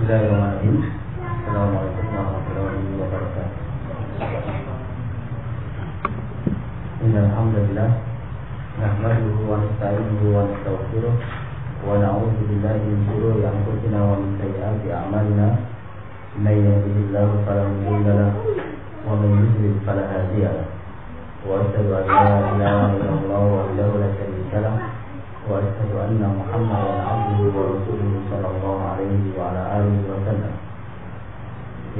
Bismillahirrahmanirrahim. Assalamualaikum warahmatullahi wabarakatuh. Innal hamdalillah nahmaduhu wa nasta'inuhu wa nastaghfiruh wa na'udzu billahi min shururi anfusina wa min sayyiati a'malina. May yahdihillahu fala mudilla lahu wa man yudlil fala hadiya lahu. Wa asyhadu an la ilaha illallah wahdahu la syarika lahu wa asyhadu anna Muhammadan 'abduhu wa rasuluhu sallallahu alaihi wa ala alihi wa sallam.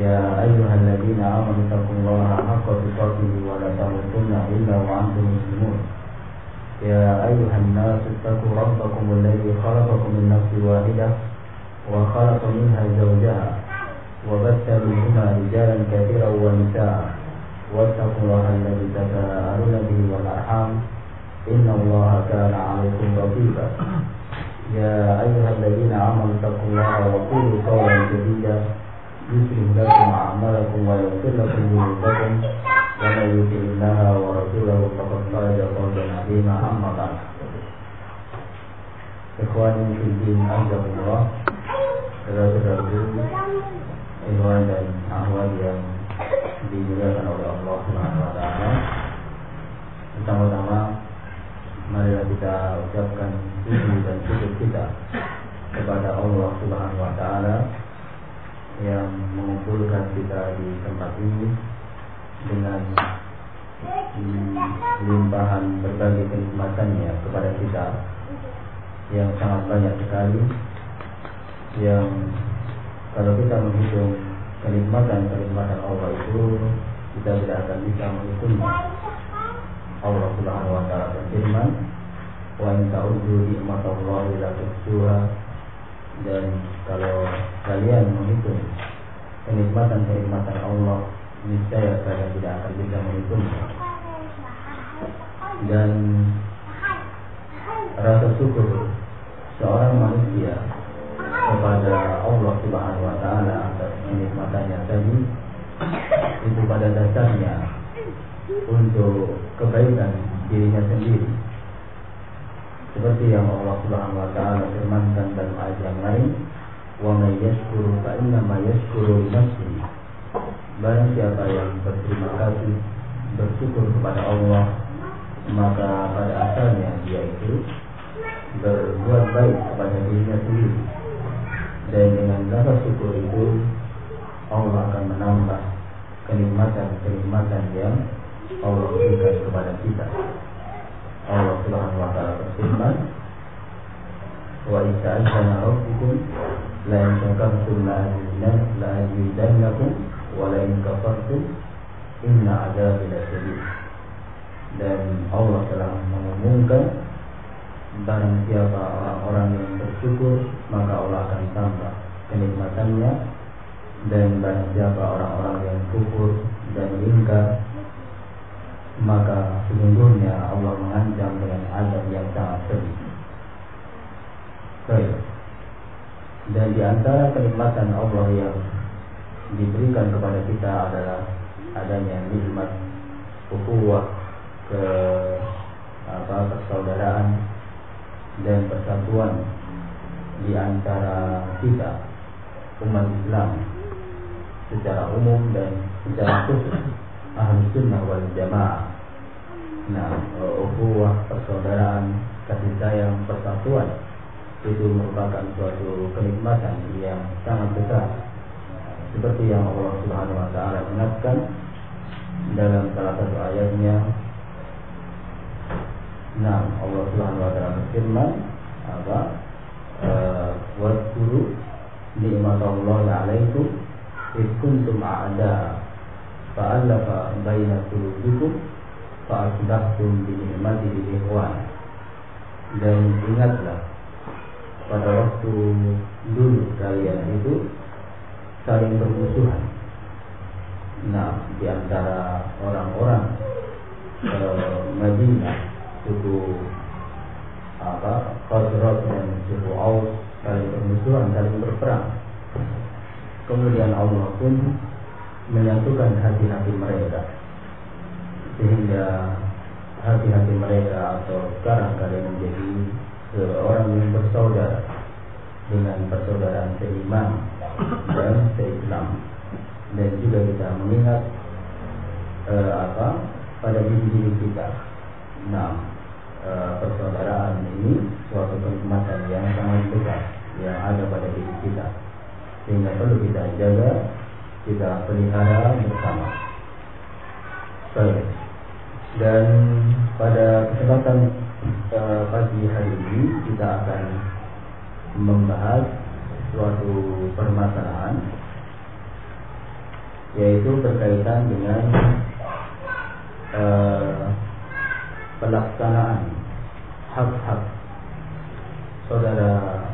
Ya ayyuhalladzina amanu taqullaha haqqa tuqatih wa la tamutunna illa wa antum muslimun. Ya ayyuhan nasu taqu rabbakum alladzi khalaqakum min nafsin wahidah wa khalaqa minha zawjaha wa batha minhuma rijalan katsiran wa nisaa'a wattaqullaha alladzi tasaaluna bihi wal arham innallaha kana 'alaykum raqiba. Ya ayyuhalladzina amanu taqullaha wa qulu qawlan sadida yuslih lakum a'malakum wa yaghfir lakum dhunubakum wa may yuti'illaha wa rasulahu faqad faza fawzan 'azima. Amma ba'd. Ikhwani fil din, azakumullah. Saudara-saudaraku, ikhwan dan akhwat yang dimuliakan oleh Allah Subhanahu wa taala. Pertama-tama marilah kita ucapkan puji dan syukur kita kepada Allah Subhanahu wa taala yang mengumpulkan kita di tempat ini dengan limpahan berbagai kenikmatannya kepada kita yang sangat banyak sekali, yang kalau kita menghitung kenikmatan Allah itu kita tidak akan bisa menghitungnya. Allah Subhanahu wa taala berfirman, "Wa in ta'uddu ni'matallahi la tuhsuha." Dan kalau kalian menghitung kenikmatan Allah, niscaya kalian tidak akan bisa menghitungnya. Dan rasa syukur seorang manusia kepada Allah Subhanahu wa taala atas kenikmatannya tadi itu pada dasarnya untuk kebaikan dirinya sendiri. Seperti yang Allah Subhanahu wa taala firmankan dalam ayat yang lain, "Wa may yashkuru fa innama yashkuru li nafsihi." Barang siapa yang berterima kasih, bersyukur kepada Allah, maka pada asalnya dia itu berbuat baik kepada dirinya sendiri. Dan dengan rasa syukur itu Allah akan menambah kenikmatan yang Allah berikan kepada kita. Allah Subhanahu wa taala berfirman, "Wa in ta'azzana rabbukum la in syakartum la azidannakum wa la in kafartum inna 'adzabi lasyadid." Dan Allah telah mengumumkan barang siapa orang-orang yang bersyukur maka Allah akan tambah kenikmatannya, dan barang siapa orang-orang yang kufur dan ingkar maka sesungguhnya Allah mengancam dengan azab yang sangat pedih. Baik. Dan di antara kenikmatan Allah yang diberikan kepada kita adalah adanya nikmat ukhuwah, persaudaraan dan persatuan di antara kita umat Islam secara umum dan secara khusus Ahlus Sunnah wal Jamaah. Nah, ukhuwah, persaudaraan, kasih sayang, persatuan itu merupakan suatu kenikmatan yang sangat besar. Seperti yang Allah Subhanahu wa taala ingatkan dalam salah satu ayatnya. Nah, Allah Subhanahu wa taala berfirman, "Wadhkuru ni'matallahi 'alaikum id kuntum a'da fa'alafa baina qulubikum fa'asbahtum bi ni'matihi ikhwan." Dan ingatlah pada waktu dulu kalian itu saling bermusuhan. Nah, di antara orang-orang Madinah, suku Khazraj dan suku Aus saling bermusuhan, saling berperang. Kemudian Allah pun menyatukan hati-hati mereka, sehingga hati-hati mereka atau sekarang kalian menjadi seorang yang bersaudara. dengan persaudaraan seiman dan seislam, dan juga kita mengingat pada diri kita. Nah, persaudaraan ini suatu kenikmatan yang sangat besar yang ada pada diri kita, sehingga perlu kita jaga, kita pelihara bersama. Baik. Dan pada kesempatan pagi hari ini kita akan membahas suatu permasalahan, yaitu berkaitan dengan pelaksanaan hak-hak saudara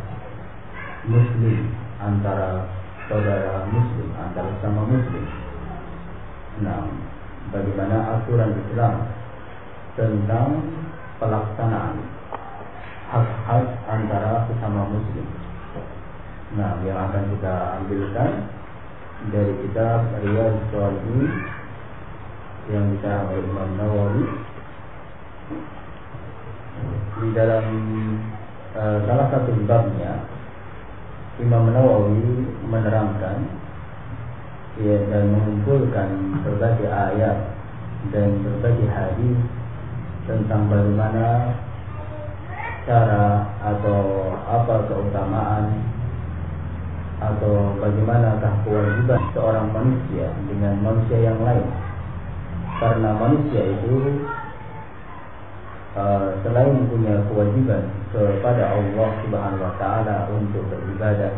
muslim antara sesama muslim. Nah, bagaimana aturan Islam tentang pelaksanaan hak-hak antara sesama muslim. Nah, yang akan kita ambilkan dari kitab Riyadhus Shalihin yang dikarang oleh Imam Nawawi. Di dalam salah satu babnya, Imam Nawawi menerangkan dan mengumpulkan berbagai ayat dan berbagai hadis tentang bagaimana cara atau apa keutamaan atau bagaimanakah kewajiban seorang manusia dengan manusia yang lain. Karena manusia itu selain punya kewajiban kepada Allah Subhanahu wa taala untuk beribadah,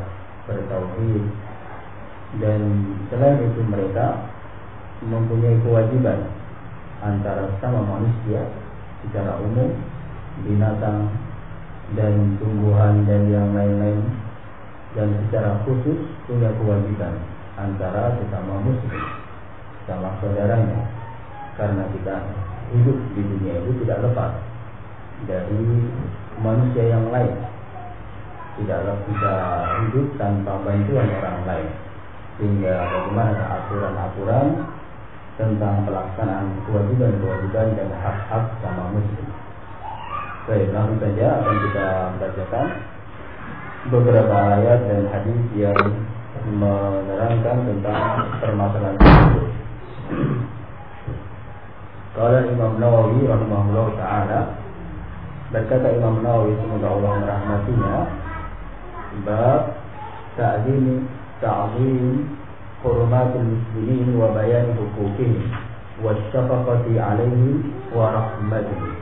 bertauhid, dan selain itu mereka mempunyai kewajiban antara sesama manusia secara umum, binatang dan tumbuhan dan yang lain-lain, dan secara khusus punya kewajiban antara sesama muslim, sama saudaranya. Karena kita hidup di dunia itu tidak lepas dari manusia yang lain, tidaklah bisa hidup tanpa bantuan orang lain. Sehingga bagaimana aturan-aturan tentang pelaksanaan kewajiban-kewajiban dan hak-hak sama muslim. Baik, langsung saja akan kita bacakan beberapa ayat dan hadis yang menerangkan tentang permasalahan tersebut. Qala Imam Nawawi rahimahullah ta'ala, berkata Imam Nawawi semoga Allah merahmatinya, bab ta'zim hurumatul muslimin wa bayan huquqihim wa syafaqati alaihim wa rahmatihim.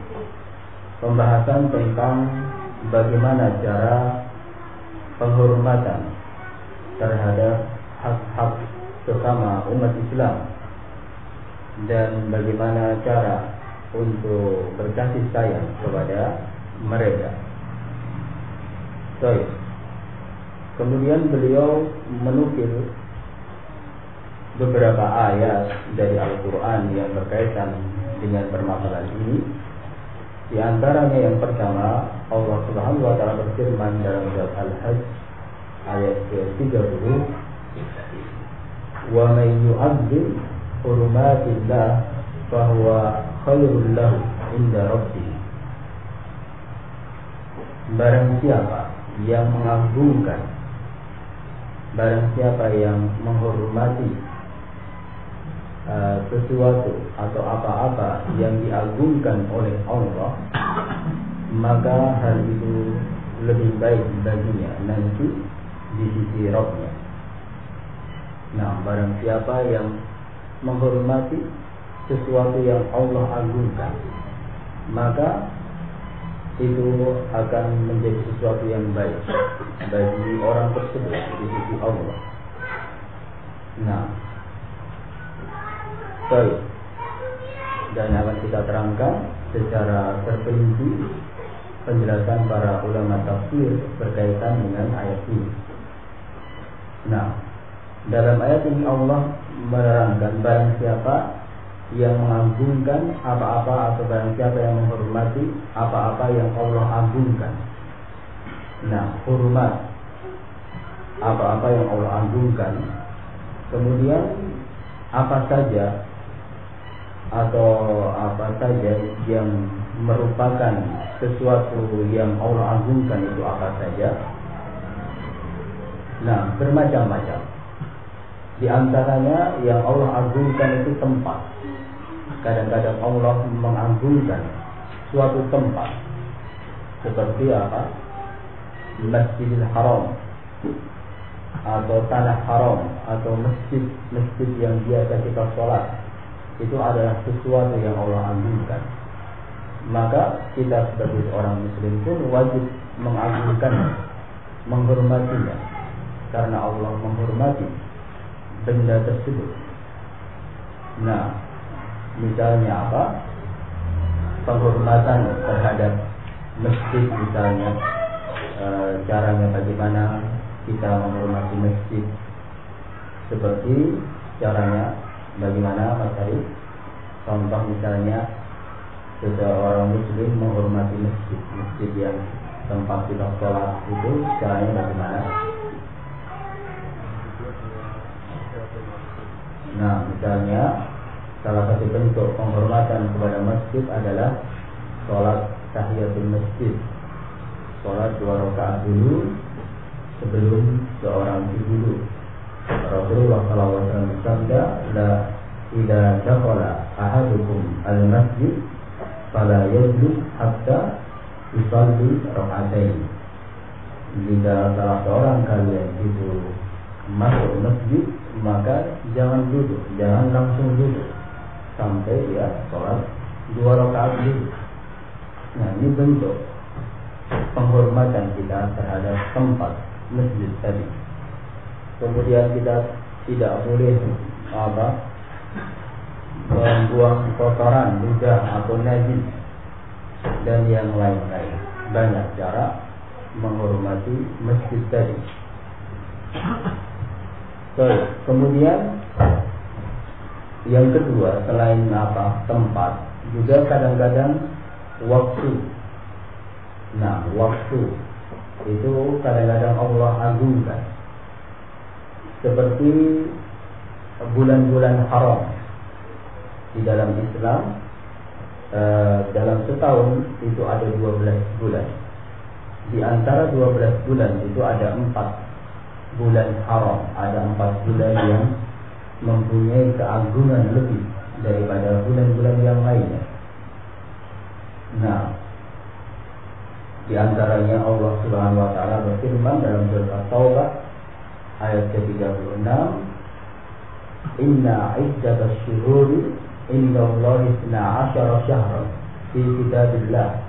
Pembahasan tentang bagaimana cara penghormatan terhadap hak-hak sesama umat Islam, dan bagaimana cara untuk berkasih sayang kepada mereka. Baik. Kemudian beliau menukil beberapa ayat dari Al-Quran yang berkaitan dengan permasalahan ini. Di antaranya yang pertama, Allah Subhanahu wa taala berfirman dalam surat Al-Hajj ayat ke-30, "Wa may yu'azzim hurumatillah fahuwa khairul lahu inda rabbih." Barang siapa yang mengagungkan, barang siapa yang menghormati sesuatu atau apa-apa yang diagungkan oleh Allah, maka hal itu lebih baik baginya nanti di sisi Rabb-Nya. Nah, barang siapa yang menghormati sesuatu yang Allah agungkan, maka itu akan menjadi sesuatu yang baik bagi orang tersebut di sisi Allah. Nah, baik, dan akan kita terangkan secara terperinci penjelasan para ulama tafsir berkaitan dengan ayat ini. Nah, dalam ayat ini Allah menerangkan barang siapa yang mengagungkan apa-apa atau barang siapa yang menghormati apa-apa yang Allah agungkan. Nah, hormat apa-apa yang Allah agungkan. Kemudian apa saja atau apa saja yang merupakan sesuatu yang Allah agungkan itu apa saja. Nah, bermacam-macam. Di antaranya yang Allah agungkan itu tempat. Kadang-kadang Allah mengagungkan suatu tempat. Seperti apa? Masjidil Haram, atau tanah haram, atau masjid yang biasa kita sholat. Itu adalah sesuatu yang Allah agungkan. Maka kita sebagai seorang muslim pun wajib mengagungkannya, menghormatinya, karena Allah menghormati benda tersebut. Nah, misalnya apa? Penghormatan terhadap masjid misalnya, caranya bagaimana kita menghormati masjid, seperti caranya bagaimana Mas Arif? Contoh misalnya seseorang muslim menghormati masjid yang tempat kita sholat itu caranya bagaimana? Nah, misalnya salah satu bentuk penghormatan kepada masjid adalah sholat tahiyatul masjid. Sholat 2 rakaat dulu sebelum seorang duduk. Rasulullah SAW bersabda, "La idza dakhala ahadukum al-masjid fala yajlis hatta yusalli rak'atain." Jika salah seorang kalian itu masuk masjid, maka jangan duduk, jangan langsung duduk sampai dia sholat 2 rakaat dulu. Nah, ini bentuk penghormatan kita terhadap tempat masjid tadi. Kemudian kita tidak boleh membuang kotoran, ludah atau najis dan yang lain-lain. Banyak cara menghormati masjid tadi. Kemudian yang kedua, selain tempat, juga kadang-kadang waktu. Nah, waktu itu kadang-kadang Allah agungkan, seperti bulan-bulan haram di dalam Islam. Dalam setahun itu ada 12 bulan. Di antara 12 bulan itu ada 4 bulan haram, ada 4 bulan yang mempunyai keagungan lebih daripada bulan-bulan yang lainnya. Nah, di antaranya Allah Subhanahu wa taala berfirman dalam surat At-Taubah ayat ke-36, "Inna 'iddatash syuhuri indallahi 12 syahran fi kitabillah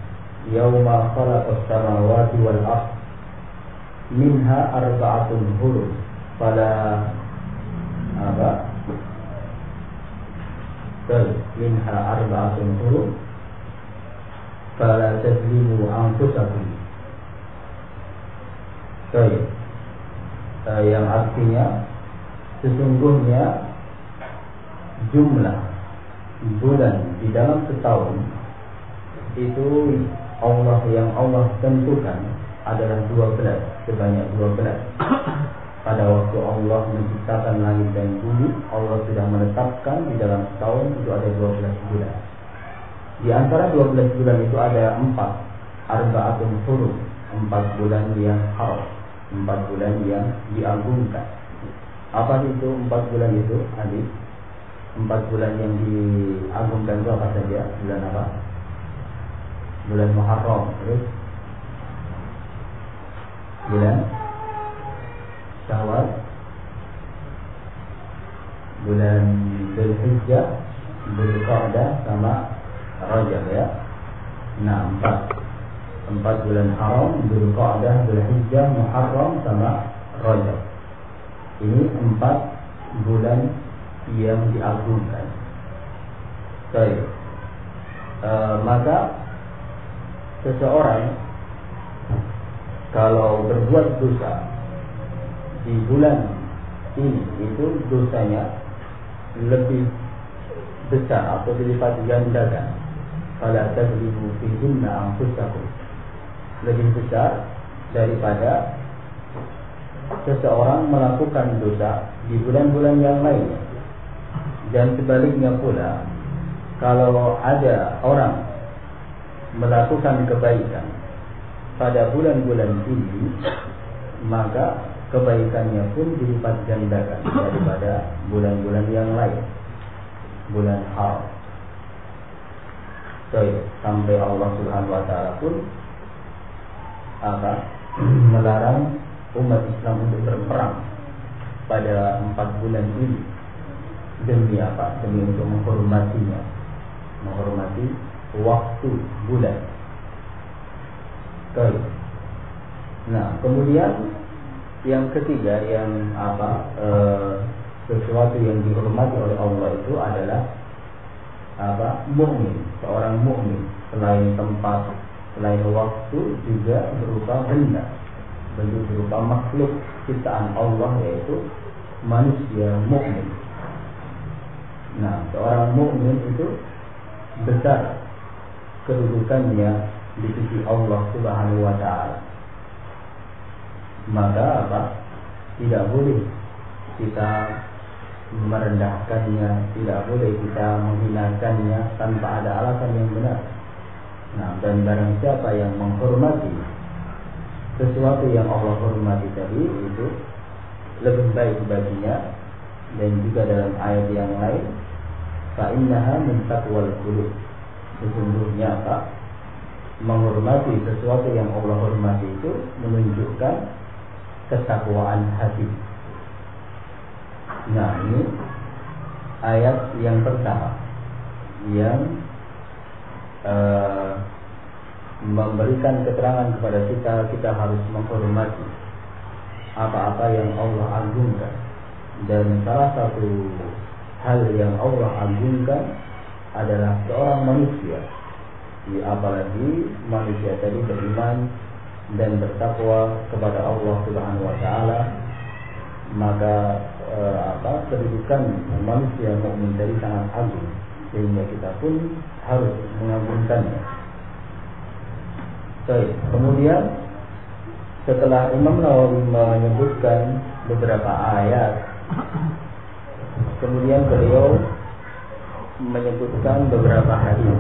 yauma khalaqas samawati wal ardh minha arba'atun hurum fala minha arba'atun hurum fala tazlimu anfusakum." Yang artinya sesungguhnya jumlah bulan di dalam setahun itu yang Allah tentukan adalah 12, sebanyak 12. Pada waktu Allah menciptakan langit dan bumi, Allah sudah menetapkan di dalam setahun itu ada 12 bulan. Di antara 12 bulan itu ada 4 arba'atun hurum, 4 bulan yang haram, 4 bulan yang diagungkan. Apa itu 4 bulan itu, adik? 4 bulan yang diagungkan itu apa saja? Bulan apa? Bulan Muharram, terus bulan Syawal, bulan Dzulhijjah, Dzulqa'dah, sama Rajab, ya. Nah, 4 bulan haram, Dzulqa'dah, Dzulhijjah, Muharram, sama Rajab. Ini 4 bulan yang diagungkan. Baik. Maka seseorang kalau berbuat dosa di bulan ini, itu dosanya lebih besar atau dilipat gandakan. Fala tazlimu fihinna anfusakum, lebih besar daripada seseorang melakukan dosa di bulan-bulan yang lainnya. Dan sebaliknya pula, kalau ada orang melakukan kebaikan pada bulan-bulan ini, maka kebaikannya pun dilipat gandakan daripada bulan-bulan yang lain, bulan haram. Sampai Allah Subhanahu wa taala pun melarang umat Islam untuk berperang pada 4 bulan ini. Demi apa? Demi untuk menghormatinya, menghormati waktu bulan. Nah, kemudian yang ketiga yang sesuatu yang dihormati oleh Allah itu adalah mukmin. Seorang mukmin selain tempat, selain waktu juga berupa benda, bentuk berupa makhluk ciptaan Allah, yaitu manusia mukmin. Nah, seorang mukmin itu besar kedudukannya di sisi Allah Subhanahu wa taala. Maka tidak boleh kita merendahkannya, tidak boleh kita menghinakannya tanpa ada alasan yang benar. Nah, dan barang siapa yang menghormati sesuatu yang Allah hormati tadi, itu lebih baik baginya. Dan juga dalam ayat yang lain, fa innaha min taqwal qulub, sesungguhnya menghormati sesuatu yang Allah hormati itu menunjukkan ketakwaan hati. Nah, ini ayat yang pertama yang memberikan keterangan kepada kita harus menghormati apa-apa yang Allah agungkan. Dan salah satu hal yang Allah agungkan adalah seorang manusia, apalagi manusia tadi beriman dan bertakwa kepada Allah Subhanahu wa taala. Maka kedudukan manusia mukmin tadi sangat agung, sehingga kita pun harus mengagungkannya. Kemudian setelah Imam Nawawi menyebutkan beberapa ayat, kemudian beliau menyebutkan beberapa hadis.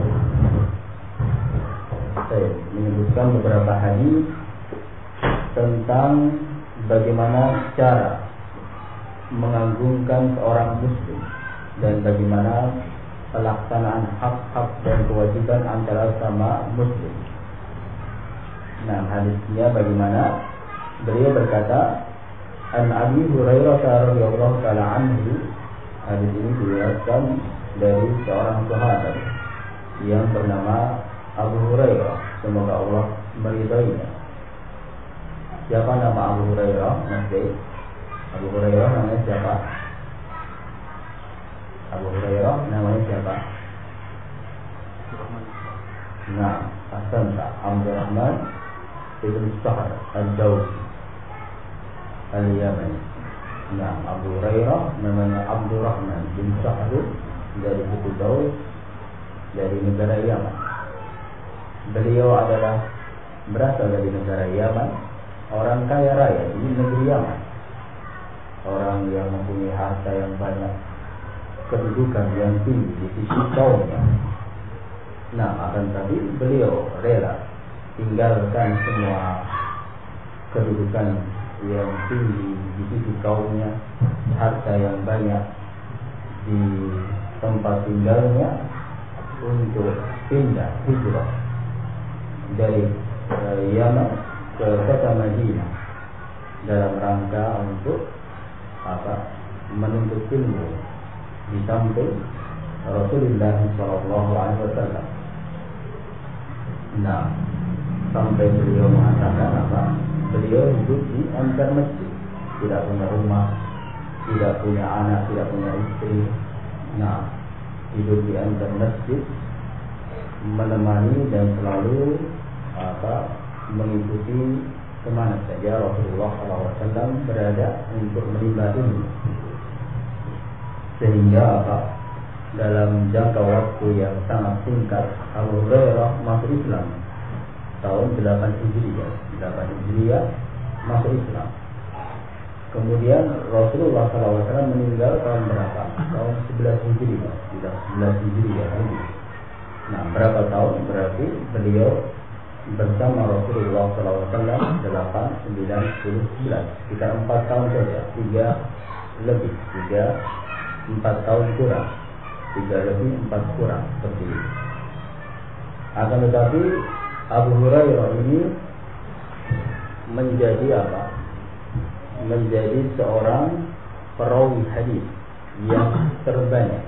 Menyebutkan beberapa hadis tentang bagaimana cara mengagungkan seorang muslim dan bagaimana pelaksanaan hak-hak dan kewajiban antara sama muslim. Nah, hadisnya bagaimana? Beliau berkata, An Abi Hurairah radhiyallahu taala anhu. Hadis ini diriwayatkan dari seorang sahabat yang bernama Abu Hurairah, semoga Allah meridainya. Siapa nama Abu Hurairah? Abu Hurairah namanya siapa? Abu Hurairah namanya siapa? Nah, Abdurrahman ibn Sahr al-Dawsi al-Yamani. Nah, Abu Hurairah namanya Abdurrahman bin Sahr dari suku Daus dari negara Yaman. Beliau adalah berasal dari negara Yaman, orang kaya raya di negeri Yaman, orang yang mempunyai harta yang banyak, kedudukan yang tinggi di sisi kaumnya. Nah, akan tapi beliau rela tinggalkan semua kedudukan yang tinggi di sisi kaumnya, harta yang banyak di tempat tinggalnya, untuk pindah hijrah dari Yaman ke kota Madinah dalam rangka untuk menuntut ilmu di samping Rasulullah SAW. Nah, sampai beliau mengatakan beliau hidup di antar masjid, tidak punya rumah, tidak punya anak, tidak punya istri. Nah, hidup di antar masjid, menemani dan selalu mengikuti kemana saja Rasulullah SAW berada untuk menimba ilmu. Sehingga dalam jangka waktu yang sangat singkat, Abu Hurairah masuk Islam tahun 8 Hijriah. 8 Hijriah masuk Islam. Kemudian Rasulullah SAW meninggal tahun berapa? Tahun 11 Hijriah. 11 Hijriah. Nah, berapa tahun? Berarti beliau bersama Rasulullah SAW 8, 9, 10, 11, sekitar 4 tahun saja, 3 lebih, 4 tahun kurang, 3 lebih, 4 kurang, seperti itu. Akan tetapi Abu Hurairah ini menjadi apa? Menjadi seorang perawi hadis yang terbanyak.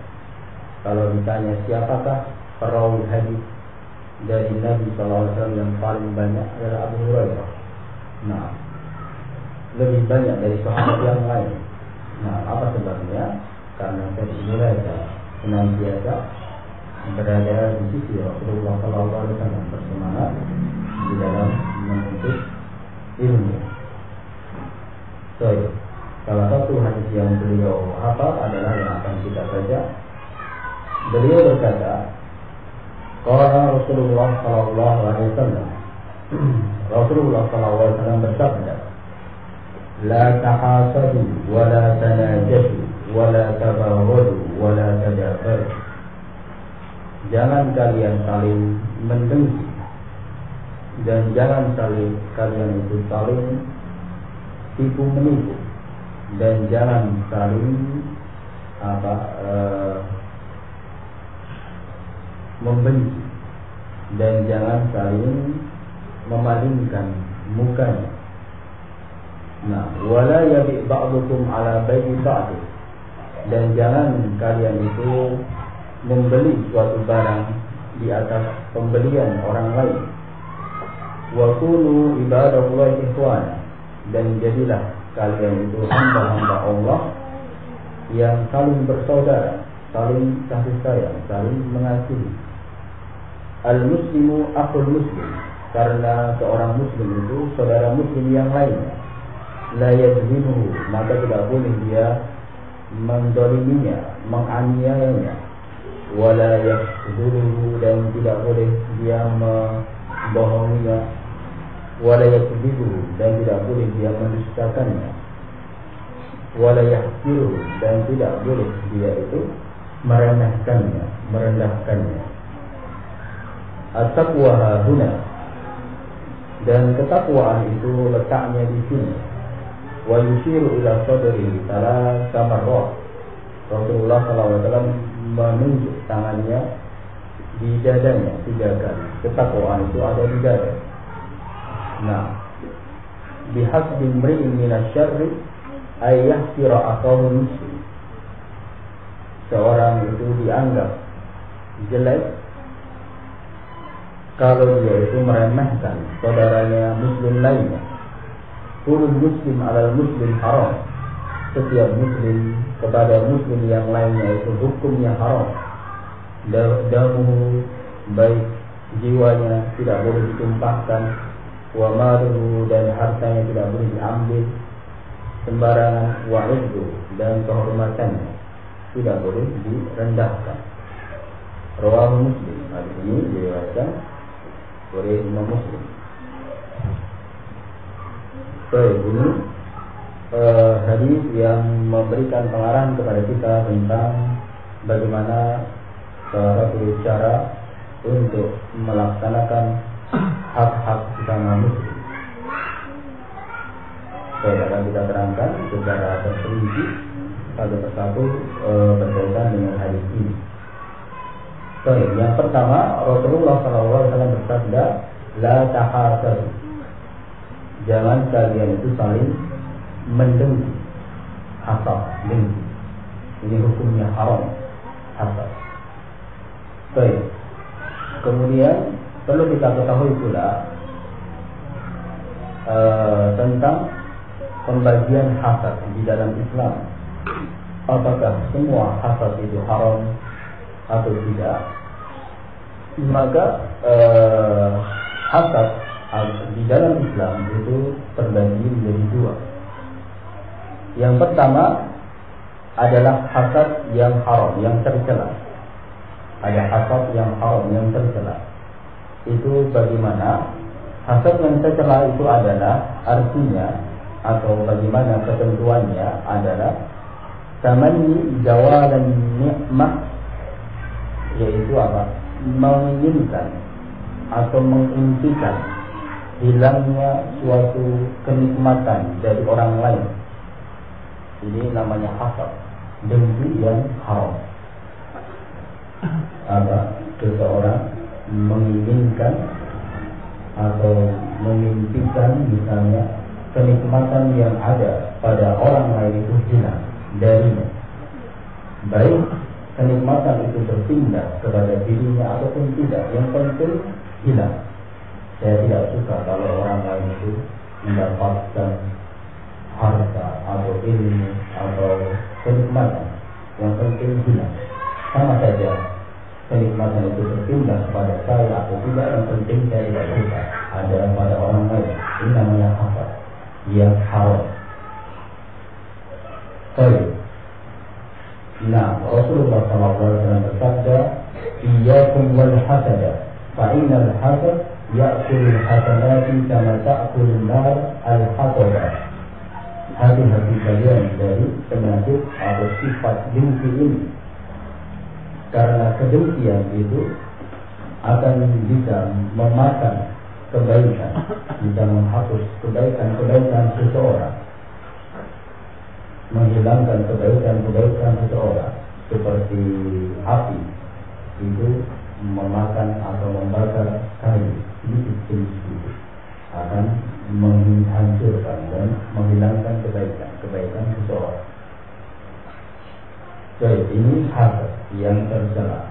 Kalau ditanya siapakah perawi hadis dari Nabi SAW yang paling banyak, adalah Abu Hurairah. Nah, lebih banyak dari sahabat yang lain. Nah, apa sebabnya? Karena dari Hurairah senantiasa berada di sisi Rasulullah SAW, bersemangat di dalam menuntut ilmu. So, salah satu hadis yang beliau hafal adalah yang akan kita baca. Beliau berkata, qala Rasulullah sallallahu alaihi wasallam, Rasulullah sallallahu alaihi wasallam bersabda, la tahasadu wa la tanajashu wa la tabaghadu wa la tadabaru. Jangan kalian saling mendengki dan jangan kalian itu saling tipu menipu, dan jangan saling membenci, dan jangan saling memalingkan mukanya. Nah, wala yabi ba'dukum ala bai'i ba'd, dan jangan kalian itu membeli suatu barang di atas pembelian orang lain. Wa kunu ibadallahi ikhwana, dan jadilah kalian itu hamba-hamba Allah yang saling bersaudara, saling kasih sayang, saling mengasihi. Al-muslimu akhul muslim, karena seorang muslim itu saudara muslim yang lainnya. La yadzlimuhu, maka tidak boleh dia mendoliminya, menganiayanya. Wala yakhdhuruhu, dan tidak boleh dia membohonginya. Wala yakdzibuhu, dan tidak boleh dia mendustakannya. Wala yahqiruhu, dan tidak boleh dia itu meremehkannya, merendahkannya. At-taqwa hahuna, dan ketakwaan itu letaknya di sini. Wa yushiru ila sadrihi thalatha marrat. Rasulullah SAW menunjuk tangannya di dadanya 3 kali. Ketakwaan itu ada di dada. Nah, bihasbi imri'in minasyarri ay yahqira akahu muslim. Seorang itu dianggap jelek kalau dia itu meremehkan saudaranya muslim lainnya. Kulul muslim alal muslim haram. Setiap muslim kepada muslim yang lainnya itu hukumnya haram. Damuhu, baik jiwanya tidak boleh ditumpahkan, wa maluhu, dan hartanya tidak boleh diambil sembarangan, wa irdu, dan kehormatannya tidak boleh direndahkan. Rawahu Muslim. Hadis ini diriwayatkan oleh Imam Muslim. Baik, ini hadis yang memberikan pengarahan kepada kita tentang bagaimana cara untuk melaksanakan hak-hak sesama muslim. Saya akan kita terangkan secara terperinci satu persatu berkaitan dengan hadis ini. Baik, yang pertama, Rasulullah SAW bersabda, la tahasadu, jangan kalian itu saling mendengki. Hasad, dengki, ini hukumnya haram. Hasad. Baik, kemudian perlu kita ketahui pula tentang pembagian hasad di dalam Islam. Apakah semua hasad itu haram atau tidak? Maka hasad di dalam Islam itu terbagi menjadi 2. Yang pertama adalah hasad yang haram, yang tercela. Ada hasad yang haram, yang tercela. Itu bagaimana? Hasad yang tercela itu adalah artinya atau bagaimana ketentuannya adalah tamanni zawalan nikmah, yaitu apa? Menginginkan atau mengintikan hilangnya suatu kenikmatan dari orang lain. Ini namanya hasad, dengki yang haram. Seseorang menginginkan atau memimpikan misalnya kenikmatan yang ada pada orang lain itu hilang darinya, baik kenikmatan itu berpindah kepada dirinya ataupun tidak, yang penting hilang. Saya tidak suka kalau orang lain itu mendapatkan harta atau ilmu atau kenikmatan, yang penting hilang. Sama saja kenikmatan itu berpindah kepada saya atau tidak, yang penting saya tidak suka ada pada orang lain. Ini namanya hasad yang haram. Baik. Nah, Rasulullah SAW bersabda, "Iyyakum wal hasada, fa innal hasad ya'kulul hasanati kama ta'kulun nar al-hatada." Hati-hati kalian dari penyakit atau sifat dengki ini, karena kedengkian itu akan bisa memakan kebaikan, bisa menghapus kebaikan-kebaikan seseorang, menghilangkan kebaikan-kebaikan seseorang, seperti api itu memakan atau membakar kayu sedikit-sedikit, akan menghancurkan dan menghilangkan kebaikan seseorang. Jadi ini hasad yang tercela.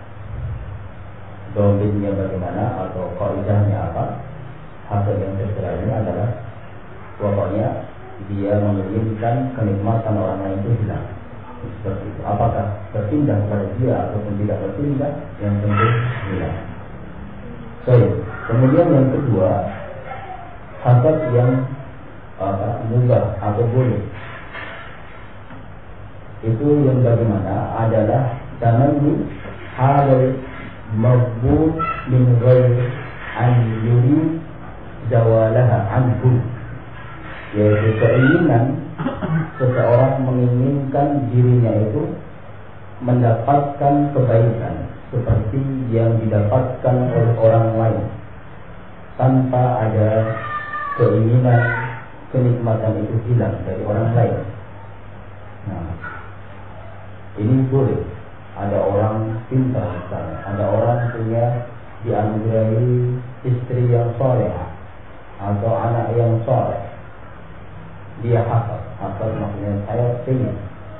Dominnya bagaimana atau kaidahnya apa? Hasad yang tercela ini adalah pokoknya dia menginginkan kenikmatan orang lain itu hilang. Seperti itu. Apakah berpindah kepada dia ataupun tidak berpindah, yang penting hilang. Kemudian yang kedua, hasad yang mubah atau boleh. Itu yang bagaimana adalah tamanni halal mabud min ghairi an yuri zawalaha anhu, yaitu keinginan seseorang menginginkan dirinya itu mendapatkan kebaikan seperti yang didapatkan oleh orang lain, tanpa ada keinginan kenikmatan itu hilang dari orang lain. Nah, ini boleh. Ada orang pintar misalnya, ada orang punya dianugerahi istri yang soleh atau anak yang soleh, dia hasad maksudnya saya ingin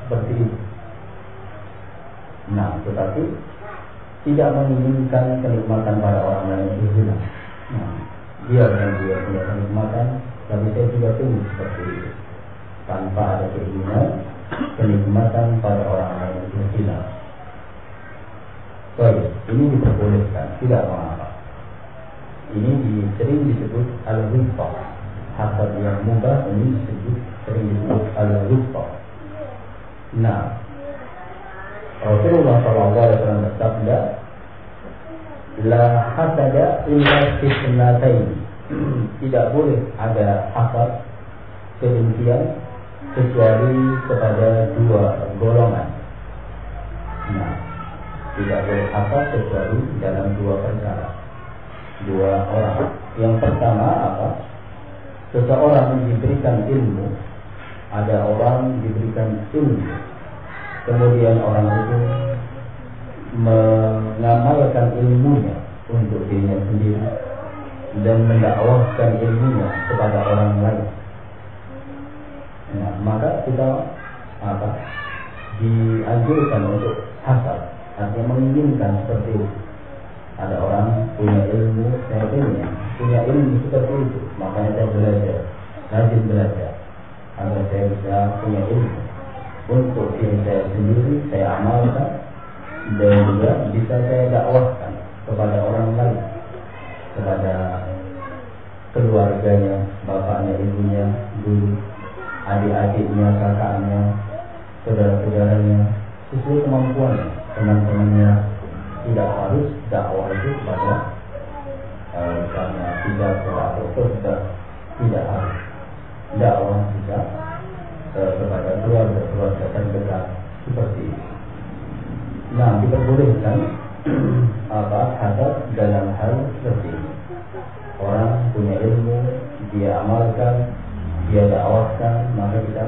seperti itu. Nah, tetapi tidak menginginkan kenikmatan pada orang lain itu hilang. Nah, dia punya kenikmatan, tapi saya juga ingin seperti itu, tanpa ada keinginan kenikmatan pada orang lain itu hilang. Baik, ini diperbolehkan, tidak mengapa. Ini sering disebut al-ghibah. Hasad yang mubah ini sering disebut al-ghibah. Nah, Rasulullah SAW bersabda, "La hasada illa fitnatain." Tidak boleh ada hasad, kedengkian, kecuali kepada dua golongan. Nah, tidak boleh hasad kecuali dalam dua perkara, dua orang. Yang pertama apa? Seseorang diberikan ilmu, ada orang diberikan ilmu, kemudian orang itu mengamalkan ilmunya untuk dirinya sendiri dan mendakwahkan ilmunya kepada orang lain. Nah, maka kita dianjurkan untuk hasad, artinya menginginkan seperti itu. Ada orang punya ilmu, saya punya ilmu seperti itu, makanya saya belajar, rajin belajar, agar saya bisa punya ilmu untuk diri saya sendiri, saya amalkan, dan juga bisa saya dakwahkan kepada orang lain, kepada keluarganya, bapaknya, ibunya, dulu, adik-adiknya, kakaknya, saudara-saudaranya, sesuai kemampuannya, teman-temannya. Tidak harus dakwah itu kepada misalnya tidak atau tidak harus dakwah bisa kepada keluarga terdekat seperti itu. Nah, diperbolehkan hasad dalam hal seperti ini. punya ilmu, dia amalkan, dia dakwahkan, maka kita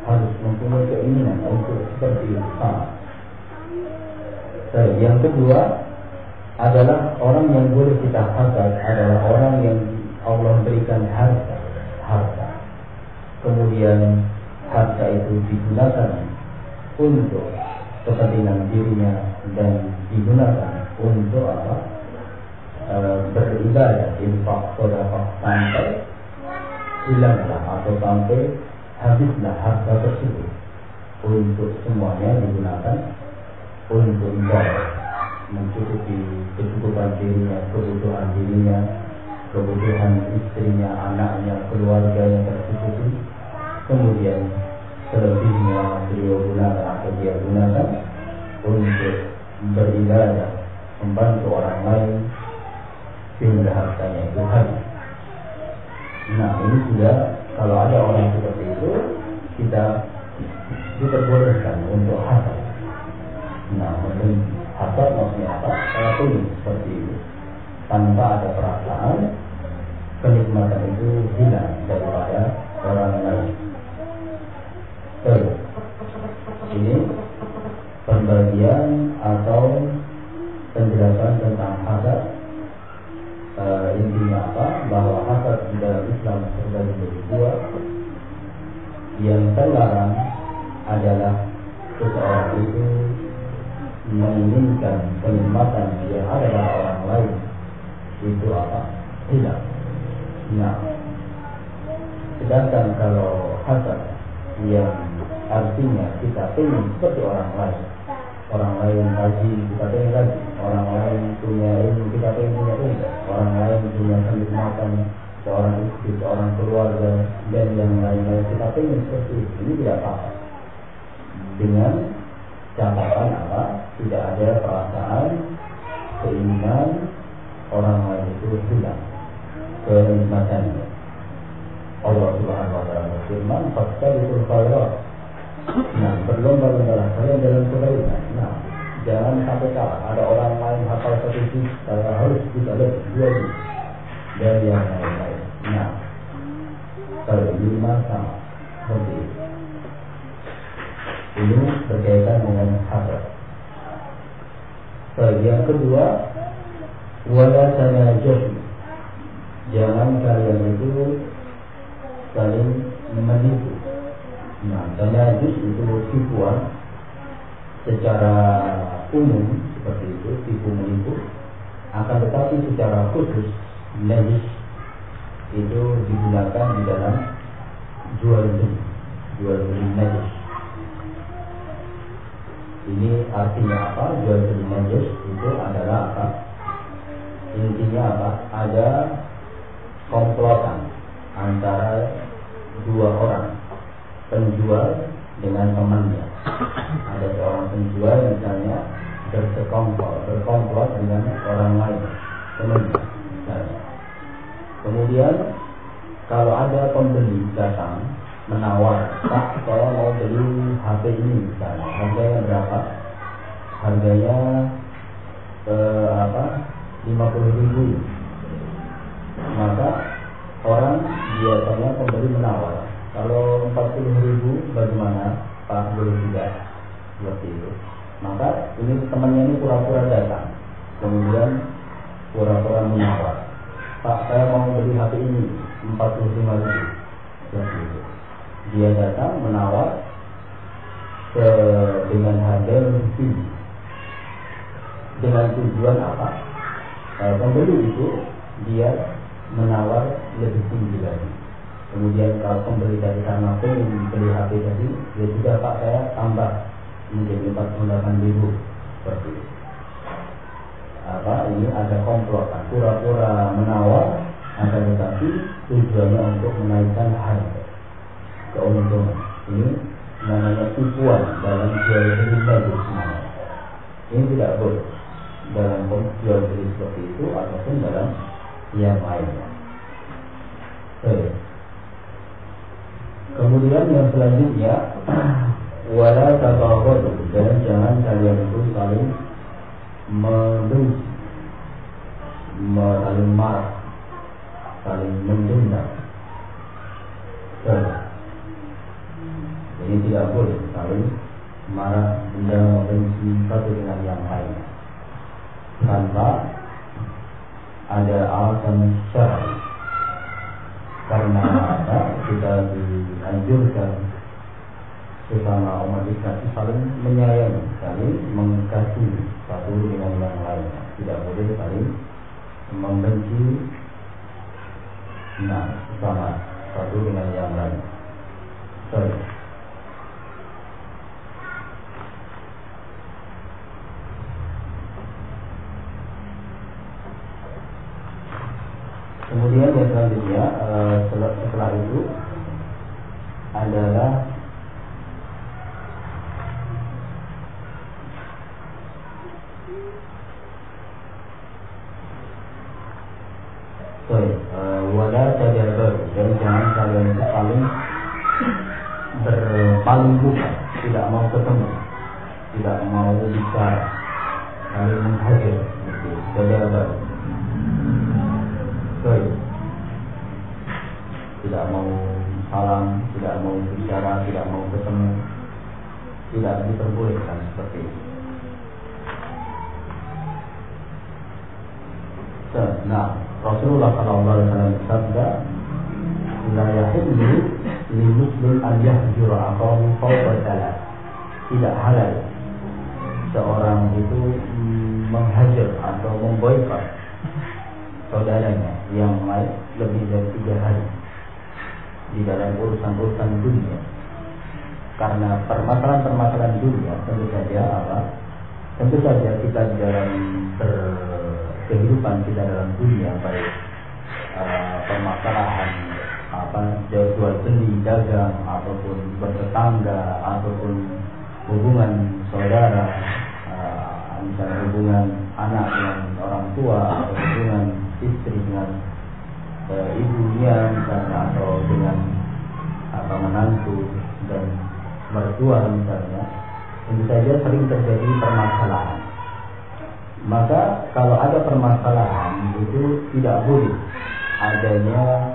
harus mempunyai keinginan untuk seperti itu sama. Yang kedua adalah orang yang boleh kita hasad adalah orang yang Allah berikan harta. Kemudian harta itu digunakan untuk kepentingan dirinya dan digunakan untuk apa? Beribadah, infak, sedekah sampai hilanglah atau sampai habislah harta tersebut untuk semuanya digunakan untuk ibadah, mencukupi kecukupan dirinya, kebutuhan dirinya, kebutuhan istrinya, anaknya, keluarganya tercukupi. Kemudian selebihnya beliau gunakan atau dia gunakan untuk beribadah, membantu orang lain sehingga hartanya itu habis. Nah, ini sudah kalau ada orang seperti itu kita diperbolehkan untuk hasad. Nah, hasad maksudnya apa? Saya tulis seperti itu tanpa ada perasaan, kenikmatan itu hilang daripada orang lain. Ini pembagian atau penjelasan tentang hasad. Intinya apa? Bahwa hasad di dalam Islam terbagi menjadi dua. Yang terlarang adalah seseorang itu menginginkan kenikmatan yang ada pada orang lain itu apa? Hilang. Nah, sedangkan kalau hasad yang artinya kita ingin seperti orang lain haji, kita ingin haji, orang lain punya ilmu, kita ingin punya ilmu, orang lain punya kenikmatan, seorang istri, seorang keluarga, dan yang lain-lain, kita ingin seperti itu. Ini tidak apa-apa. Dengan catatan apa? Tidak ada perasaan, keinginan orang lain itu hilang kenikmatannya. Allah Subhanahu wa taala berfirman, "Fastabiqul khairat." Nah, berlomba-lombalah kalian dalam kebaikan. Nah, jangan sampai kalah. Ada orang lain hafal satu juz, saya harus bisa lebih 2 juz dan yang lain-lain. Nah, kalau 5 sama seperti itu. Ini berkaitan dengan hasad. Yang kedua, wala tanajashu. Jangan kalian itu saling menipu. Nah, tanajus itu tipuan secara umum seperti itu, tipu menipu. Akan tetapi secara khusus najis itu digunakan di dalam jual beli najis. Ini artinya apa? Jual beli najis itu adalah apa? Intinya apa? Ada komplotan antara 2 orang, penjual dengan temannya. Ada seorang penjual misalnya berkomplot dengan orang lain, temannya misalnya. Kemudian kalau ada pembeli datang menawar, "Pak, saya mau beli HP ini misalnya, harganya berapa?" Harganya 50.000. Maka orang biasanya pembeli menawar, "Kalau 40.000 bagaimana Pak, boleh tidak?" Seperti itu. Maka ini temannya ini pura-pura datang, kemudian pura-pura menawar, "Pak, saya mau beli HP ini 45.000." Seperti itu. Dia datang menawar dengan harga yang lebih tinggi. Dengan tujuan apa? Pembeli itu dia menawar lebih tinggi lagi. Kemudian kalau pembeli dari sana ingin beli HP tadi, dia juga, "Pak, saya tambah menjadi 48.000." Seperti itu. Ini ada komplotan, pura-pura menawar, akan tetapi tujuannya untuk menaikkan harga, keuntungan. Ini namanya tipuan dalam jual beli najis. Ini tidak boleh dalam jual beli seperti itu ataupun dalam yang lainnya. Kemudian yang selanjutnya, wala tabaghadu, dan jangan kalian itu saling membenci, saling marah. saling mendendam. Jadi tidak boleh saling marah, dendam, benci satu dengan yang lain tanpa ada alasan syar'i. Karena apa? Kita dianjurkan sesama umat Islam saling menyayangi, saling mengasihi satu dengan yang lain. Tidak boleh saling membenci sesama satu dengan yang lain. Kemudian yang selanjutnya setelah itu adalah wala tadabar, dan jangan kalian itu saling berpaling muka, tidak mau ketemu, tidak mau bicara, saling menghajar, tadabar. Tidak mau salam, tidak mau bicara, tidak mau ketemu, tidak diperbolehkan seperti itu. Nah, Rasulullah SAW bersabda, la yahillu lil muslim an yahjura akahu fawqa salat. Tidak halal seorang itu menghajar atau memboikot saudaranya yang lain lebih dari 3 hari di dalam urusan-urusan dunia. Karena permasalahan-permasalahan dunia tentu saja kita di dalam kehidupan kita dalam dunia, baik permasalahan jual beli, dagang, ataupun bertetangga, ataupun hubungan saudara, misalnya hubungan anak dengan orang tua, atau hubungan istri dengan ibunya misalnya, atau dengan menantu dan mertua misalnya, tentu saja sering terjadi permasalahan. Maka kalau ada permasalahan itu tidak boleh adanya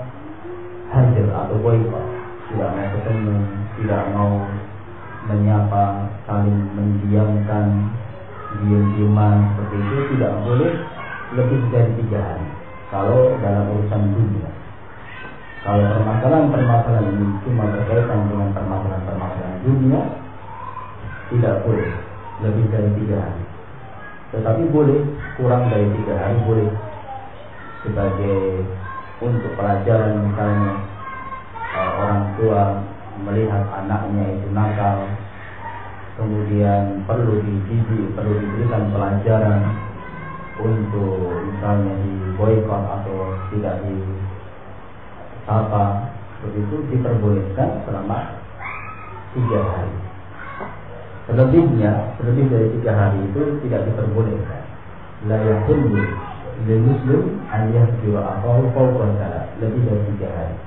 hajar atau boikot, tidak mau ketemu, tidak mau menyapa, saling mendiamkan, diam-diaman seperti itu tidak boleh lebih dari 3 hari. Kalau dalam urusan dunia, kalau permasalahan ini cuma berkaitan dengan permasalahan dunia, tidak boleh lebih dari 3 hari. Tetapi boleh kurang dari 3 hari, boleh sebagai untuk pelajaran, misalnya orang tua melihat anaknya itu nakal, kemudian perlu dididik, perlu diberikan pelajaran untuk misalnya diboikot atau tidak disapa, begitu diperbolehkan selama 3 hari. Lebih dari 3 hari itu tidak diperbolehkan. La yahillu lil muslim an yahjura akahu fawqa salat, lebih dari 3 hari.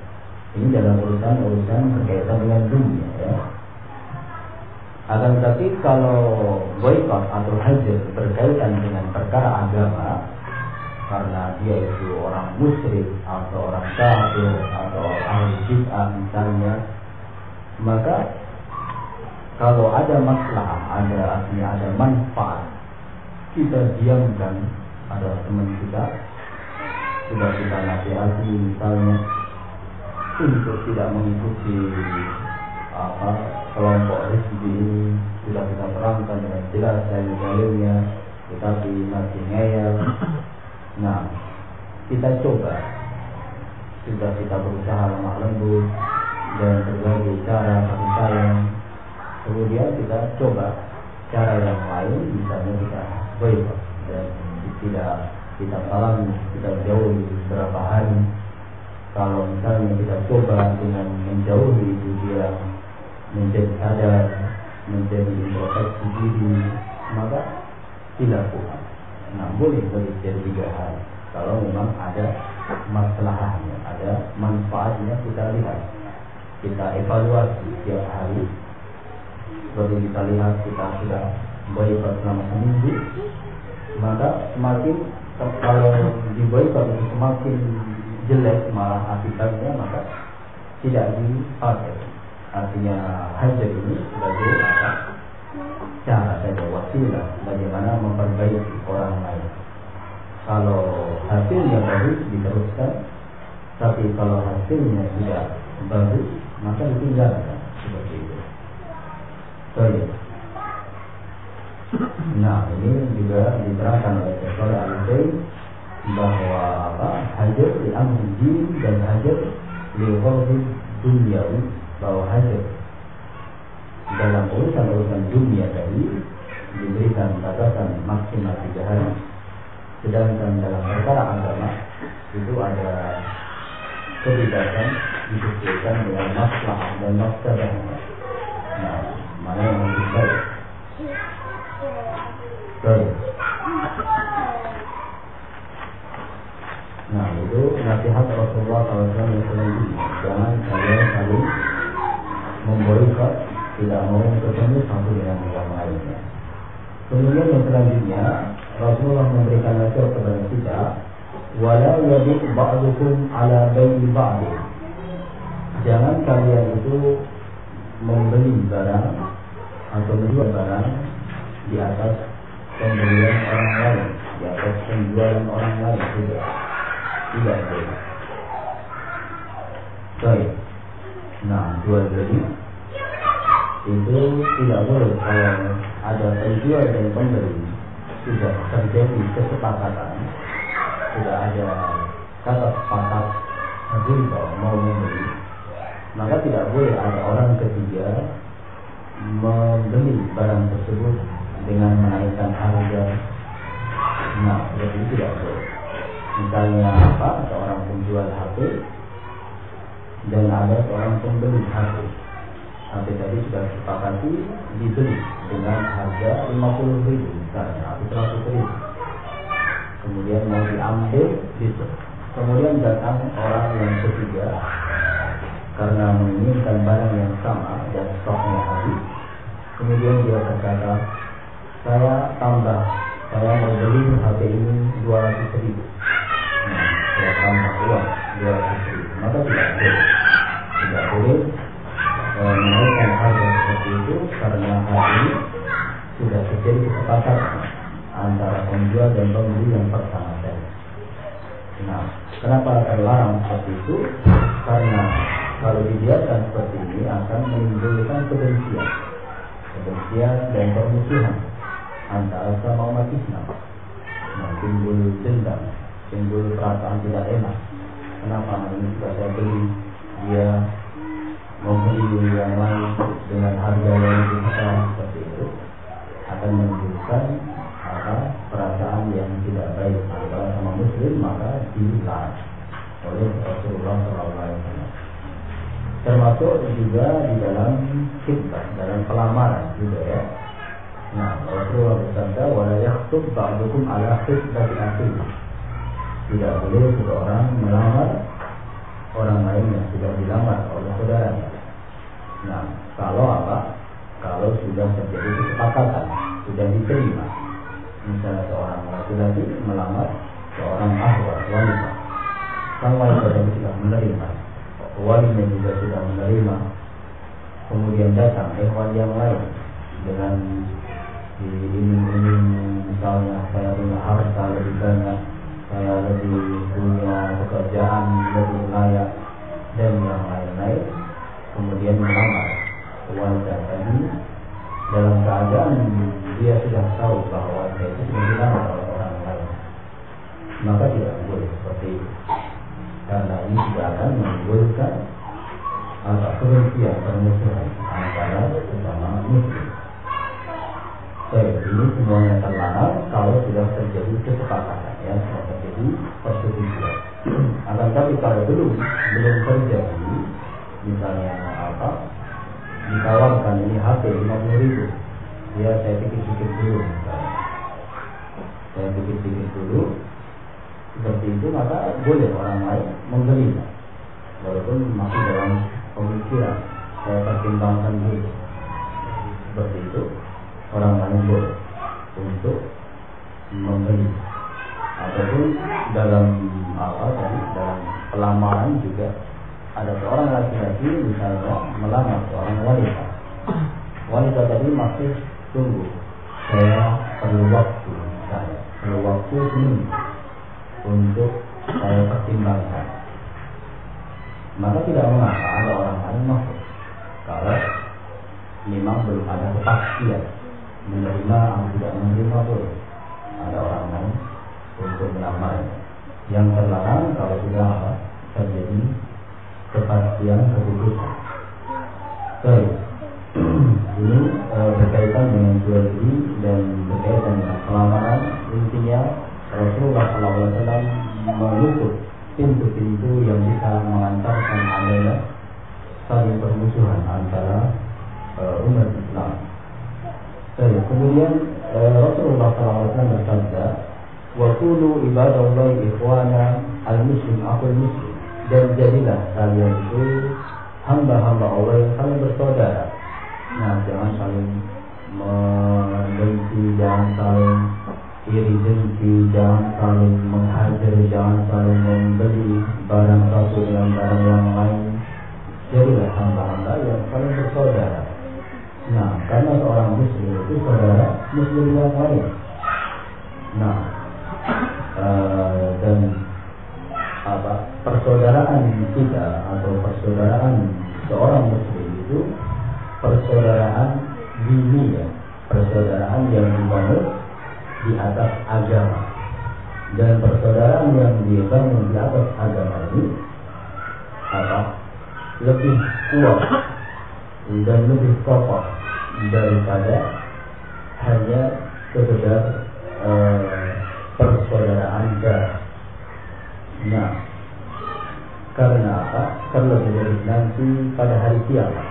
Ini dalam urusan berkaitan dengan dunia, ya. Akan tetapi kalau boikot atau hajar berkaitan dengan perkara agama, karena dia itu orang musyrik atau orang kafir atau ahli bid'ah misalnya, maka kalau ada masalah, ada manfaat, kita diamkan. Ada teman kita sudah kita nasihati misalnya untuk tidak mengikuti kelompok hizbi ini, sudah kita terangkan dengan jelas dalil-dalilnya, tetapi masih ngeyel. Nah, kita coba, sudah kita berusaha lemah lembut dan berbagai cara kasih sayang. Kemudian kita coba cara yang lain, misalnya kita boikot dan tidak kita salami, kita jauhi beberapa hari. Kalau misalnya kita coba dengan menjauhi itu, dia menjadi sadar, menjadi introspeksi diri, maka tidak kuat. Nah, boleh lebih dari 3 hari. Kalau memang ada masalahnya, ada manfaatnya, kita lihat, kita evaluasi setiap hari. Seperti kita lihat, kita sudah boikot selama seminggu, maka semakin kalau diboikot itu semakin jelek malah akibatnya, maka tidak dipakai. Artinya hajar ini sebagai apa? Cara saja, wasilah bagaimana memperbaiki orang lain. Kalau hasilnya bagus diteruskan, tapi kalau hasilnya tidak bagus maka ditinggalkan, seperti itu. Baik. Nah, ini juga diterangkan oleh Syekh Al-Utsaimin bahwa apa? Hajar li amri din dan hajar li ghadhi dunyawi, bahwa hajar dalam urusan dunia tadi diberikan batasan maksimal 3 hari, sedangkan dalam perkara agama itu ada kebebasan disesuaikan dengan maslahah dan mafsadah. Nah, mana yang lebih baik? Baik. Nah, itu nasihat Rasulullah SAW yang selanjutnya. Jangan kalian saling memboikot, tidak mau bertemu satu dengan yang lainnya. Kemudian yang selanjutnya Rasulullah memberikan nasihat kepada kita, wala yabi' ba'dukum ala bai'i ba'd. Jangan kalian itu membeli barang atau menjual barang di atas pembelian orang lain, di atas penjualan orang lain, tidak boleh. Baik. Nah, jual beli itu tidak boleh kalau ada penjual dan pembeli sudah terjadi kesepakatan, sudah ada kata sepakat riba mau membeli, maka tidak boleh ada orang ketiga membeli barang tersebut dengan menaikkan harga. Nah, jadi tidak boleh. Misalnya apa? Seorang penjual HP dan ada seorang pembeli HP. HP tadi sudah disepakati dibeli dengan harga 50.000 misalnya, atau 100.000. Kemudian mau diambil gitu. Kemudian datang orang yang ketiga karena menginginkan barang yang sama dan stoknya habis. Kemudian dia berkata, saya tambah, saya mau beli HP ini 200.000. Nah, saya tambah uang 200.000. Maka tidak boleh menaikkan harga seperti itu, karena hal ini sudah terjadi kesepakatan antara penjual dan pembeli yang pertama tadi. Nah, kenapa terlarang seperti itu? Karena kalau dibiarkan seperti ini akan menimbulkan kebencian dan permusuhan antara sama umat Islam. Nah, timbul dendam, timbul perasaan tidak enak. Kenapa ini sudah saya beli, dia membeli yang lain dengan harga yang lebih besar, seperti itu akan menimbulkan perasaan yang tidak baik antara sama muslim, maka dilarang oleh Rasulullah SAW. Termasuk juga di dalam khitbah, dalam pelamaran juga ya. Nah, Rasulullah bersabda, wala yakhtub ba'dukum ala khitbati akhihi. Tidak boleh seseorang melamar orang lain yang sudah dilamar oleh saudaranya. Nah, kalau apa? Kalau sudah terjadi kesepakatan, sudah diterima. Misalnya seorang laki-laki melamar seorang ahwat wanita, sang wanita yang sudah menerima, walinya juga sudah menerima. Kemudian datang ikhwan yang lain dengan diiming-iming, misalnya saya punya harta lebih banyak, saya lebih punya pekerjaan lebih layak, dan yang lain-lain. Kemudian melamar wanita tadi dalam keadaan dia sudah tahu bahwa dia itu sudah dilamar oleh orang lain, maka tidak boleh seperti itu, karena ini tidak akan menimbulkan kebencian, permusuhan antara sesama muslim. Baik, ini semuanya terlarang kalau sudah terjadi kesepakatan, ya, sudah terjadi persetujuan. Akan tapi kalau belum terjadi, misalnya ditawarkan ini HP 50.000, ya saya pikir-pikir dulu, misalnya saya pikir-pikir dulu, seperti itu, maka boleh orang lain membeli, walaupun masih dalam pemikiran saya pertimbangkan dulu. Seperti itu orang lain boleh untuk membeli, ataupun dalam dalam pelamaran juga ada seorang laki-laki misalnya melamar seorang wanita. Wanita tadi masih tunggu, saya perlu waktu, saya perlu waktu seminggu untuk saya pertimbangkan. Maka tidak mengapa ada orang lain masuk kalau memang belum ada kepastian menerima atau tidak menerima boleh ada orang lain untuk melamarnya. Yang terlarang kalau sudah terjadi kepastian keputusan. Baik, ini berkaitan dengan jual beli dan berkaitan dengan pelamaran. Intinya Rasulullah SAW menutup pintu-pintu yang bisa mengantarkan adanya saling permusuhan antara umat Islam. Baik, kemudian Rasulullah SAW bersabda, wa qulu ibadallahi ikhwana al-muslim akhul muslim, dan jadilah kalian itu hamba-hamba Allah yang saling bersaudara. Nah, jangan saling mendengki, jangan saling iri dengki, jangan saling menghajar, jangan saling membeli barang satu dengan barang yang lain. Jadilah hamba-hamba yang saling bersaudara. Nah, karena seorang muslim itu saudara muslim yang lain. Nah, dan persaudaraan kita atau persaudaraan seorang muslim itu persaudaraan dini, ya, persaudaraan yang dibangun di atas agama. Dan persaudaraan yang dibangun di atas agama ini lebih kuat dan lebih kokoh daripada hanya sekedar persaudaraan darah. Nah, karena apa? Karena nanti pada hari kiamat.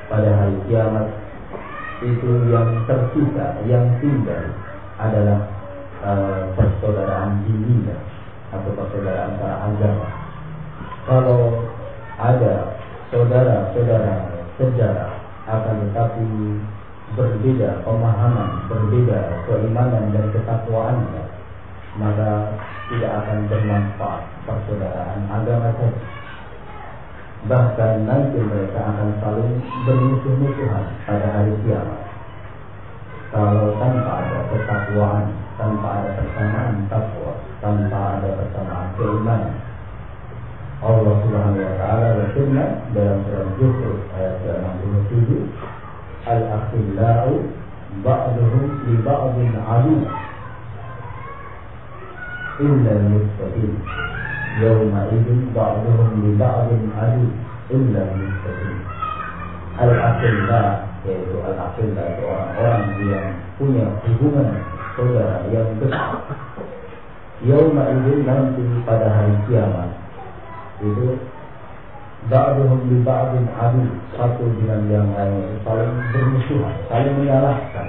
Pada hari kiamat itu yang tersisa, yang tinggal adalah persaudaraan dini atau persaudaraan antara agama. Kalau ada saudara-saudara sejarah akan tetapi berbeda pemahaman, berbeda keimanan dan ketakwaannya, maka tidak akan bermanfaat persaudaraan agama saja. Bahkan nanti mereka akan saling bermusuh-musuhan pada hari kiamat. Kalau tanpa ada ketakwaan, tanpa ada persamaan takwa, tanpa ada persamaan keimanan. Allah Subhanahu wa taala berfirman dalam surah Yusuf ayat 67, al-akhillau ba'duhum li ba'din 'adu illa al-muttaqin. Yawma idzin ba'duhum li ba'din 'adu illa al-muttaqin. Al-akhilla, yaitu al-akhilla itu orang-orang yang punya hubungan saudara yang dekat. Yawma idzin, nanti pada hari kiamat itu ba'duhum li ba'din 'adu, satu dengan yang lain saling bermusuhan, saling menyalahkan.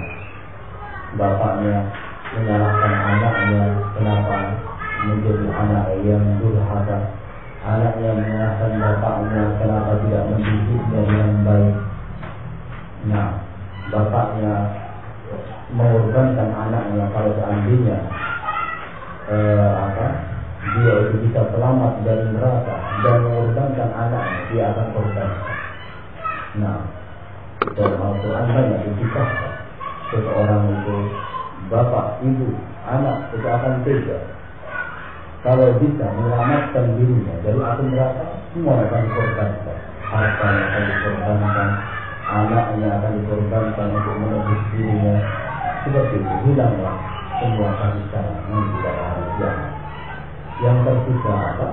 Bapaknya menyalahkan anaknya, kenapa menjadi anak yang durhaka. Anaknya menyalahkan bapaknya, kenapa tidak mendidiknya dengan baik. Nah, bapaknya mengorbankan anaknya kalau seandainya dia itu bisa selamat dari neraka dan mengorbankan anaknya, dia akan korban. Nah, dalam Al-Quran banyak dikisahkan seseorang itu, bapak, ibu, anak itu akan tega kalau bisa menyelamatkan dirinya dari api neraka. Semua akan dikorbankan, hartanya akan dikorbankan, anaknya akan dikorbankan untuk menebus dirinya. Seperti itu, hilanglah semua kasih sayang nanti pada hari kiamat. Yang tersisa apa?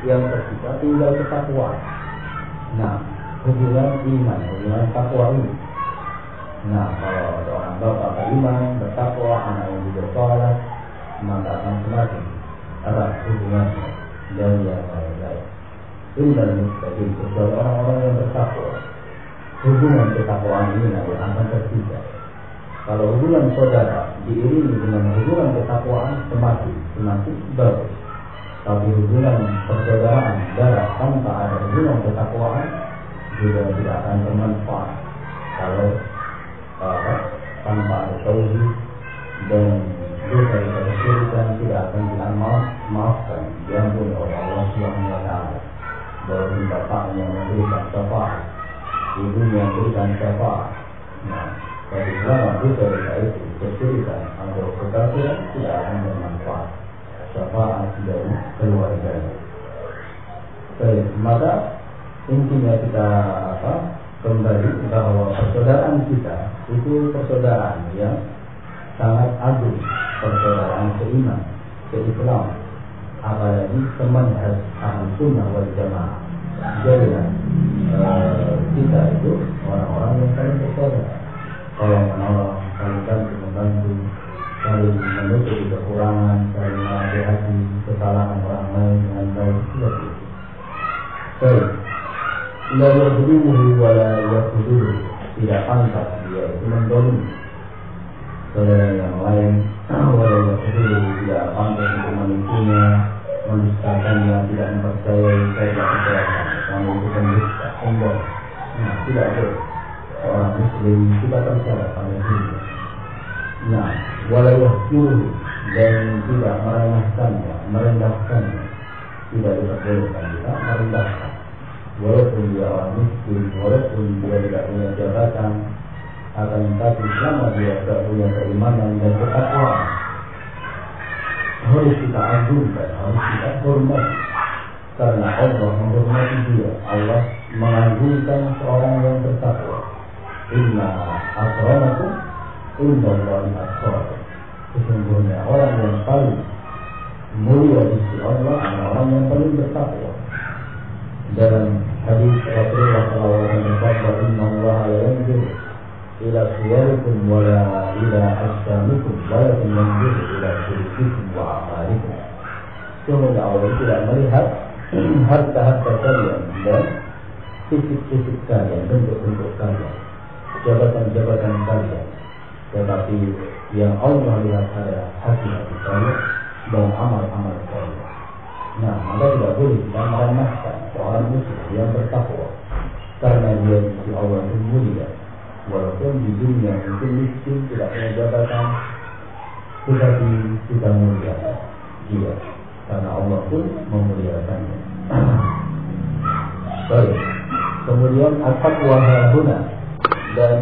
Yang tersisa tinggal ketakwaan. Nah, hubungan iman, hubungan takwa ini. Nah, kalau seorang bapak beriman, bertakwa, anaknya juga sholat, maka akan semakin erat hubungannya dan yang lain-lain. Innal muttaqin, kecuali orang-orang yang bertakwa. Hubungan ketakwaan ini nanti akan tersisa. Kalau hubungan saudara diiringi dengan hubungan ketakwaan, semakin bagus. Tapi hubungan persaudaraan darah tanpa ada hubungan ketakwaan juga tidak akan bermanfaat. Kalau tanpa ada tauhid dan dosa kesyirikan tidak akan dimaafkan, diampuni oleh dan syafaat. Nah, bagi ulama dosa-dosa itu kesyirikan atau kekafiran tidak akan bermanfaat. Syafaat dari keluarga. Baik, maka intinya kita kembali bahwa persaudaraan kita itu persaudaraan yang sangat agung, persaudaraan seiman, seislam, apalagi semanhaj Ahlussunnah wal Jamaah. Jadi kita itu orang-orang yang saling bersaudara, tolong menolong, saling bantu membantu, saling menutupi kekurangan, saling menasihati kesalahan orang lain dengan baik, seperti itu. Baik, la yahduruhu wa la yahduruhu, tidak pantas dia itu mendolimi saudara yang lain, wa la yahduruhu, tidak pantas untuk menipunya, mendustakannya, tidak mempercayai kaidah kebaikan, kamu itu pendusta, sombong. Nah, tidak boleh seorang muslim kita percaya pada dirinya. Nah, wala yahduruhu, dan tidak merendahkannya, tidak diperbolehkan kita merendahkan. Walaupun dia orang miskin, walaupun dia tidak punya jabatan, akan tetapi selama dia tidak punya keimanan dan ketakwaan, harus kita agungkan, harus kita hormati, karena Allah menghormati dia. Allah mengagungkan seorang yang bertakwa. Inna akramakum indallahi atqakum. Sesungguhnya orang yang paling mulia di sisi Allah adalah orang yang paling bertakwa. Dalam hadis Rasulullah SAW bersabda, Inna Allah la yanzur ila suwarikum wala ila ajsamikum walakin yanzur ila qulubikum wa a'malikum. Sesungguhnya Allah tidak melihat harta-harta kalian dan fisik-fisik kalian, bentuk-bentuk kalian, jabatan-jabatan kalian, tetapi yang Allah lihat adalah hati-hati kalian dan amal-amal kalian. Nah, maka tidak boleh kita meremehkan seorang muslim yang bertakwa, karena dia di sisi Allah itu mulia. Walaupun di dunia mungkin miskin, tidak punya jabatan, tetapi kita muliakan dia, karena Allah pun memuliakannya. Baik. Kemudian at-taqwa hahuna, dan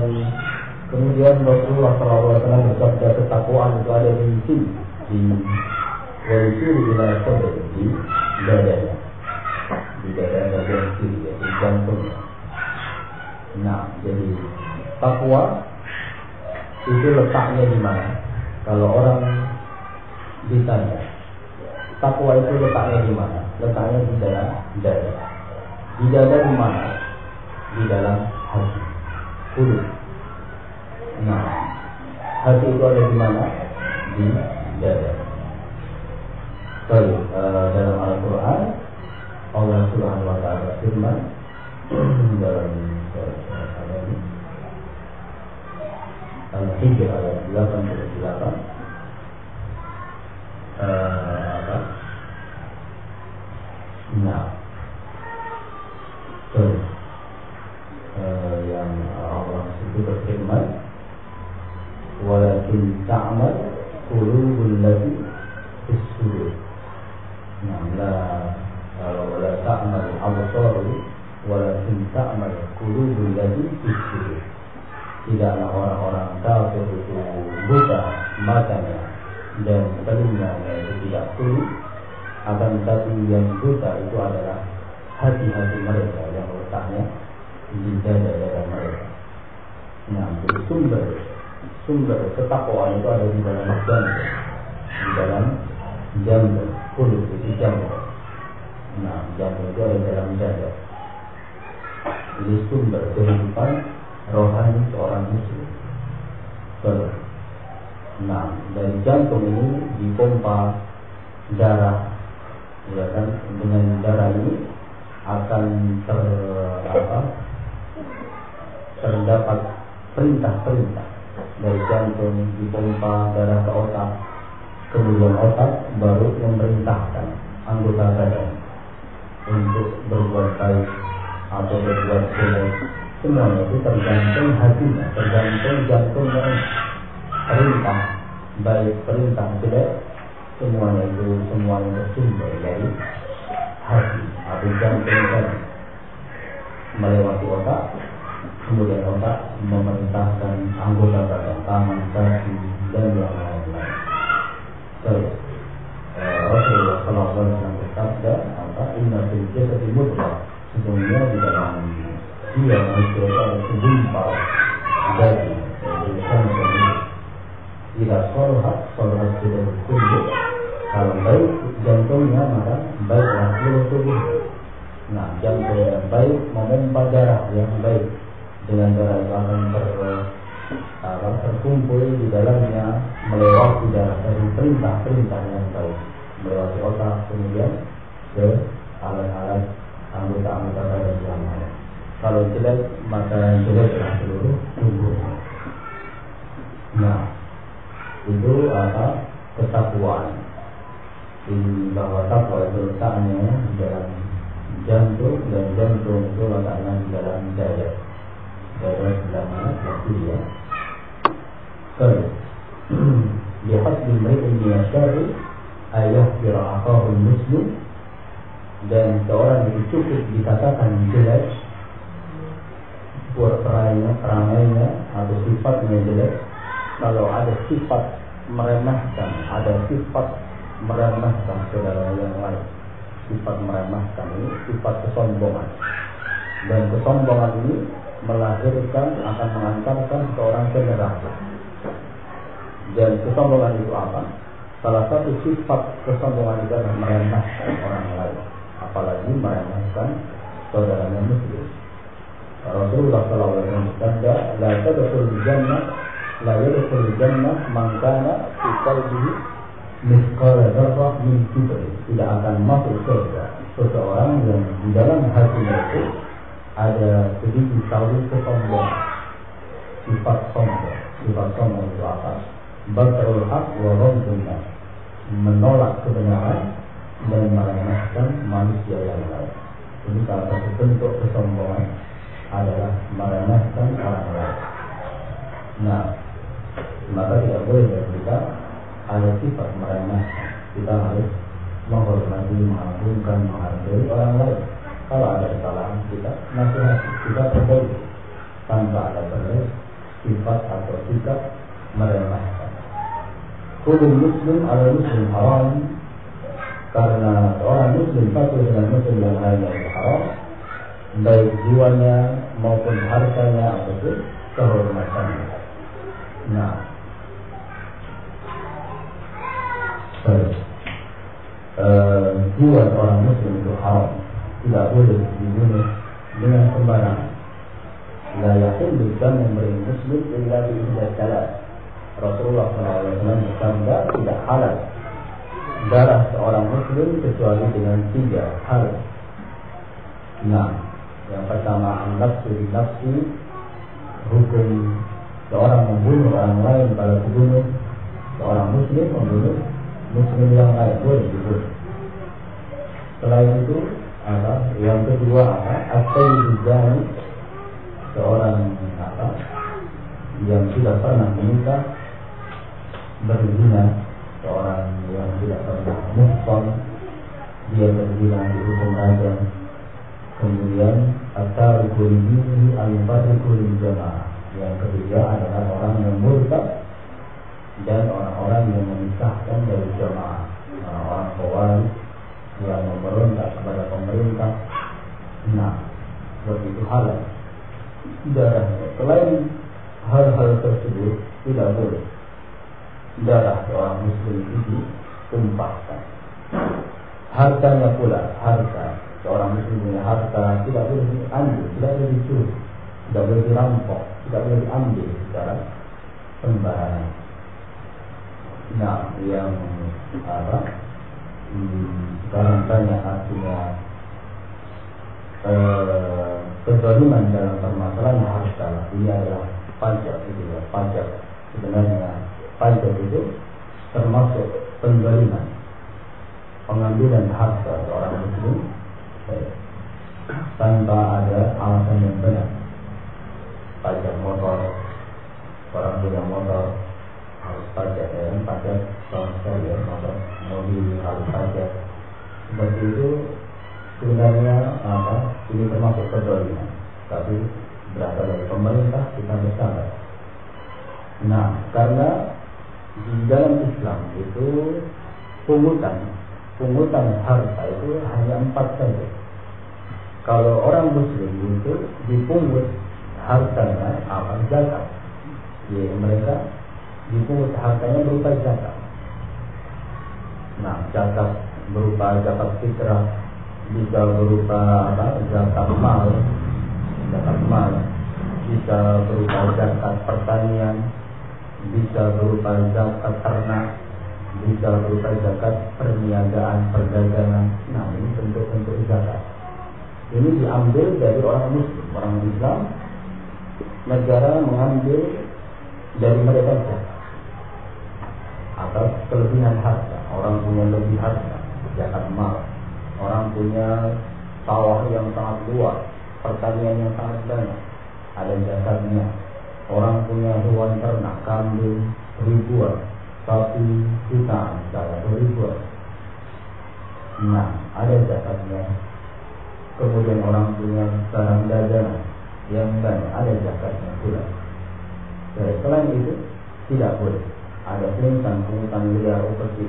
kemudian Rasulullah SAW bersabda ketakwaan itu ada di sini, di wajib ila sadri, di dadanya, di dada bagian kiri, yaitu jantungnya. Nah, jadi takwa itu letaknya di mana? Kalau orang ditanya, takwa itu letaknya di mana? Letaknya di dalam dada. Di dada di mana? Di dalam hati, qulub. Nah, hati itu ada di mana? Di dada. Baik, dalam Al-Quran Allah Subhanahu wa Ta'ala firman dalam Al-Hijr ayat 88, nah, yang Allah itu berfirman, walakin ta'mal qulubul lati fis sudur. Nah, wala ta'mal absar walakin ta'mal qulubul lati fis sudur. Tidaklah orang-orang kafir itu buta matanya dan telinganya itu tidak tuli, akan tetapi yang buta itu adalah hati-hati mereka yang letaknya di dada-dada mereka. Nah, jadi sumber ketakwaan itu ada di dalam jantung, kulit itu jantung. Nah, jantung itu ada di dalam dada. Jadi sumber kehidupan rohani seorang muslim. Nah, dari jantung ini dipompa darah, ya kan? Dengan darah ini akan terdapat perintah-perintah dari jantung, dipompa darah ke otak, kemudian otak baru memerintahkan anggota badan untuk berbuat baik atau berbuat jelek. Semuanya itu tergantung hatinya, tergantung jantungnya. Perintah baik, perintah jelek, semuanya bersumber dari hati atau jantung tadi, melewati otak, kemudian otak memerintahkan anggota badan, tangan, kaki, dan yang lain-lain. Terus Rasulullah SAW bersabda, inna fil jasadi mudghah, sesungguhnya di dalam jiwa manusia ada segumpal daging, jika solhat sudah kullu, kalau baik jantungnya maka baiklah seluruh tubuh. Nah, jantung yang baik memompa darah yang baik, dengan darah itu akan terkumpul di dalamnya, melewati darah dari perintah-perintah yang baik, melewati otak, kemudian ke alat-alat anggota-anggota badan yang lain. Kalau jelek maka jeleklah seluruh tubuh. Nah, itu ketakwaan. Bahwa takwa itu letaknya di dalam jantung, dan jantung itu letaknya di dalam dada. Dada sebelah mana? Kiri ya. Terus lihat di mereka syari ayah fir'aqahul muslim, dan seorang itu cukup dikatakan jelek perangainya atau sifatnya jelek kalau ada sifat meremehkan, saudara yang lain. Sifat meremehkan ini sifat kesombongan, dan kesombongan ini melahirkan, akan mengantarkan seorang ke neraka. Dan kesombongan itu apa? Salah satu sifat kesombongan itu adalah meremehkan orang lain, apalagi meremehkan saudaranya muslim. Rasulullah SAW bersabda, la yadkhulul jannah man kana fi qalbihi mithqala dzarrah min kibr. Tidak akan masuk surga seseorang yang di dalam hatinya itu ada sedikit sawi kesombongan. Sifat sombong itu apa? Batrul haq wa ghamdun nas, menolak kebenaran dan meremehkan manusia yang lain. Ini salah satu bentuk kesombongan, adalah meremehkan orang lain. Nah, maka tidak boleh dari kita ada sifat meremehkan. Kita harus menghormati, mengagungkan, menghargai orang lain. Kalau ada kesalahan kita nasihati, kita perbaiki tanpa ada sifat atau sikap meremehkan. Kullu muslim ala muslim haram, karena seorang muslim satu dengan muslim yang lainnya itu haram, baik jiwanya maupun hartanya ataupun kehormatannya. Nah, jiwa seorang muslim itu haram, tidak boleh dibunuh dengan sembarangan. La yahillu damu imri'in muslim illa bi ihda salat. Rasulullah SAW bersabda, tidak halal darah seorang muslim kecuali dengan 3 hal. Nah, yang pertama, an-nafsu bin-nafsi, hukum seorang membunuh orang lain. Kalau dibunuh seorang muslim membunuh muslim yang lain, boleh dibunuh. Selain itu yang kedua as-sayyid zani, seorang yang sudah pernah menikah berzina, seorang yang tidak pernah muhsan, dia berzina dihukum rajam. Kemudian at-tariku lidinihi al-fariqu lil-jamaah, yang ketiga adalah orang yang murtad dan orang-orang yang memisahkan dari jamaah, orang-orang khawarij yang memberontak kepada pemerintah. Nah, begitu halal darahnya. Selain hal-hal tersebut, tidak boleh darah seorang muslim itu ditumpahkan. Hartanya pula, harta seorang muslim punya harta tidak boleh diambil, tidak boleh dicuri, tidak boleh dirampok, tidak boleh diambil secara sembarangan. Nah, yang sekarang banyak artinya kezaliman dalam permasalahan harta ini adalah pajak, itu ya, pajak. Sebenarnya pajak itu termasuk penggaliman, pengambilan harta seorang muslim tanpa ada alasan yang benar. Pajak motor, orang punya motor harus pajak, ya, pajak sekali ya, motor, mobil harus pajak. Seperti itu sebenarnya ini termasuk kezaliman, tapi berasal dari pemerintah, kita bersabar. Nah, karena di dalam Islam itu pungutan harta itu hanya 4 saja. Kalau orang Muslim itu dipungut hartanya apa? Zakat. Ya, mereka dipungut hartanya berupa zakat. Nah, zakat berupa zakat fitrah, bisa berupa apa? Zakat mal, bisa berupa zakat pertanian, bisa berupa zakat ternak, bisa berupa zakat perniagaan, perdagangan. Nah, ini bentuk-bentuk zakat. Ini diambil dari orang Muslim, orang Islam. Negara mengambil dari mereka zakat atas kelebihan harta. Orang punya lebih harta, zakat mal. Orang punya sawah yang sangat luas, pertanian yang sangat banyak, ada zakatnya. Orang punya hewan ternak, kambing ribuan, sapi jutaan, ribuan. Nah, ada zakatnya. Kemudian orang punya barang dagangan yang banyak, ada zakatnya pula. Selain itu tidak boleh ada pungutan liar, upeti,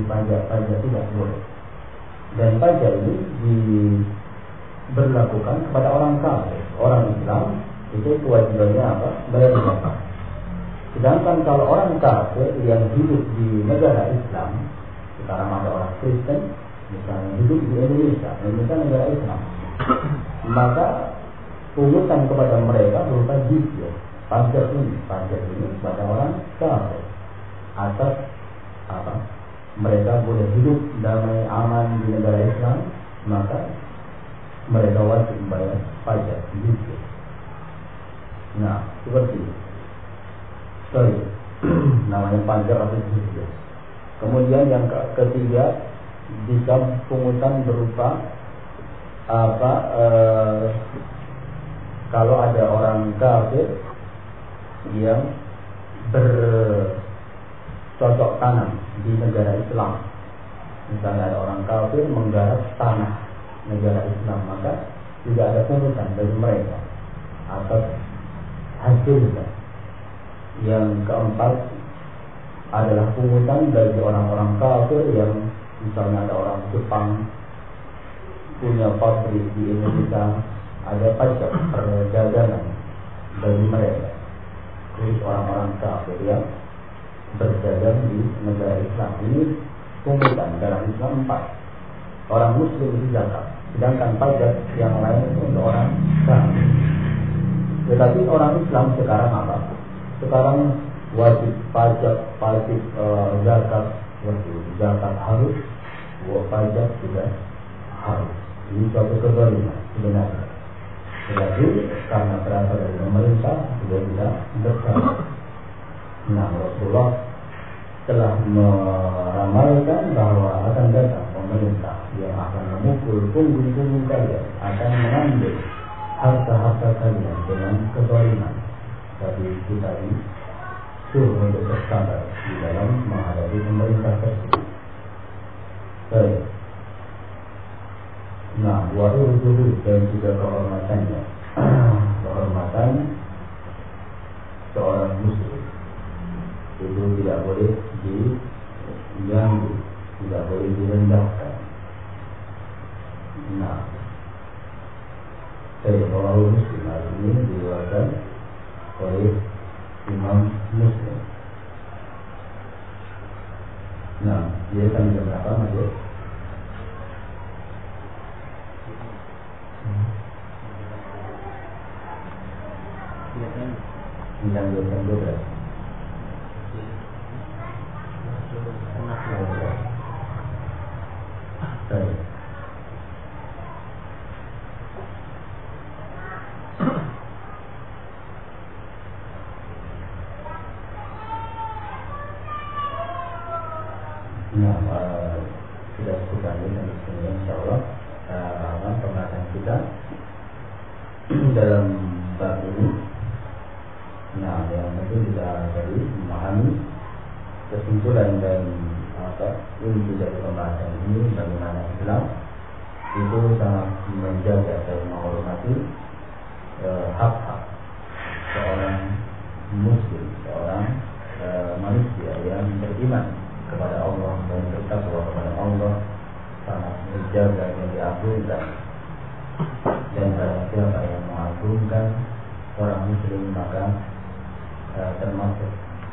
pajak tidak boleh. Dan pajak ini diberlakukan kepada orang kafir. Orang Islam itu kewajibannya apa? Bayar zakat. Sedangkan kalau orang kafir yang hidup di negara Islam, sekarang ada orang Kristen misalnya hidup di Indonesia negara Islam, maka pungutan kepada mereka berupa jizyah. Pajak ini kepada orang kafir atas apa? Mereka boleh hidup damai aman di negara Islam, maka mereka wajib membayar pajak jizyah. Nah, seperti itu. Namanya pajak atau jizyah. Kemudian yang ketiga, bisa pungutan berupa apa? Kalau ada orang kafir yang bercocok tanam di negara Islam, misalnya ada orang kafir menggarap tanah negara Islam, maka juga ada pungutan dari mereka atas hasilnya. Yang keempat adalah pungutan bagi orang-orang kafir yang misalnya ada orang Jepang punya pabrik di Indonesia, ada pajak perdagangan bagi mereka. Terus orang-orang kafir yang berdagang di negara Islam, ini pungutan dalam Islam 4. Orang Muslim itu zakat, sedangkan pajak yang lain itu untuk orang kafir. Tetapi orang Islam sekarang apa? Sekarang wajib pajak, zakat, zakat harus, pajak juga harus. Ini suatu kezaliman sebenarnya. Tetapi karena berasal dari pemerintah sudah tidak bersalah. Nah, Rasulullah telah meramalkan bahwa akan datang pemerintah yang akan memukul punggung-punggung kalian, akan mengambil harta-harta kalian dengan kezaliman. Tapi kita disuruh untuk bersabar di dalam menghadapi pemerintah tersebut. Baik. Nah, waruduhu dan juga kehormatannya, kehormatan seorang muslim itu tidak boleh diganggu, tidak boleh direndahkan. Nah, dari orang muslim hari ini diriwayatkan oleh Imam Muslim. Nah, dia akan jam berapa, Mas? Jam 12. Baik. Sudah cukup sampai sini, insyaallah. Pembahasan kita dalam bab ini. Nah, yang penting kita tadi memahami kesimpulan dan inti dari pembahasan ini, bagaimana Islam itu sangat menjaga dan menghormati hak-hak muslim, seorang manusia yang beriman kepada Allah dan bertakwa kepada Allah, sangat menjaga dan diagungkan. Dan barang siapa yang mengagungkan orang muslim, maka termasuk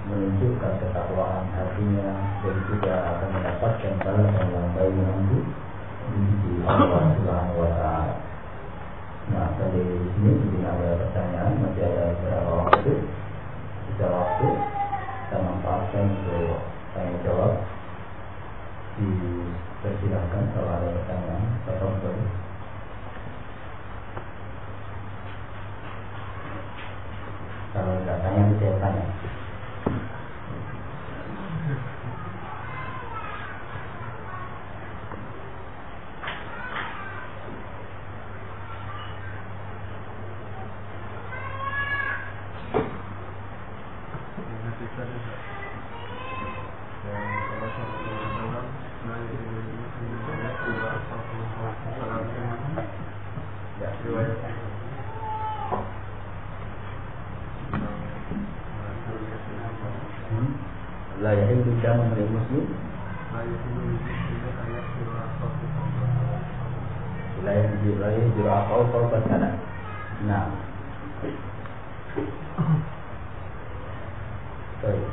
menunjukkan ketakwaan hatinya dan juga akan mendapatkan balasan yang baik nanti di sisi Allah Subhanahu wa Ta'ala. Nah, sampai di sini mungkin ada pertanyaan, masih ada beberapa waktu. Sisa waktu kita manfaatkan untuk tanya jawab. Dipersilahkan kalau ada pertanyaan. Kalau tidak tanya, saya tanya. La yahillu damu min muslim. La yahillu aqaw fawqa sana. Nah. Baik.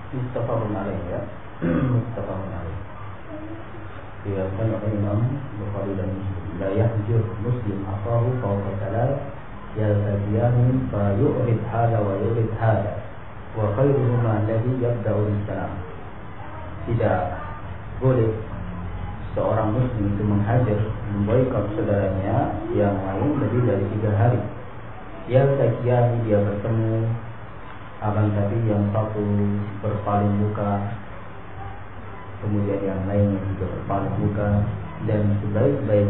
Muttafaqun alaih, ya. Muttafaqun alaih. Diriwayatkan oleh Imam Bukhari dan Muslim. La yahjur muslim akhahu fawqa salat yaltaqiyani fa yu'rid hadha wa yu'rid hadha wa khairuhuma alladhi yabda'u bis-salam. Tidak boleh seorang muslim itu menghajar, memboikot saudaranya yang lain lebih dari 3 hari. Yaltaqiyani, dia bertemu, akan tapi yang satu berpaling muka, kemudian yang lain juga berpaling muka, dan sebaik-baik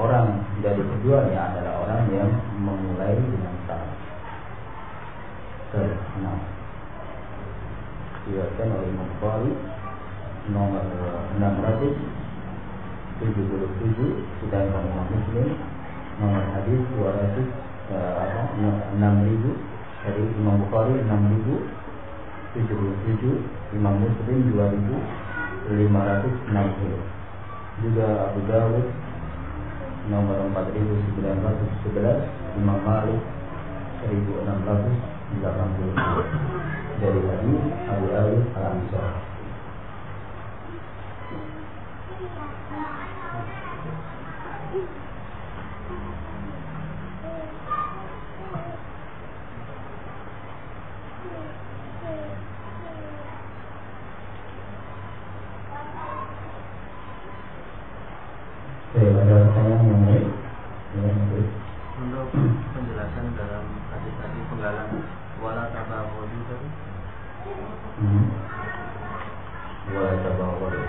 orang dari keduanya adalah orang yang memulai dengan salam. Nah, diriwayatkan oleh Imam Bukhari nomor 677, sedangkan Imam Muslim nomor hadis 6000. Dari Imam Bukhari 6077, Imam Muslim 2560. Juga Abu Dawud nomor 4911, Imam Malik 1680. Dari hadis Abu Ayyub Al-Ansari. Ada pertanyaan yang lain? Untuk penjelasan dalam hadis tadi penggalan wala tabaghadu tadi. Wala tabaghadu.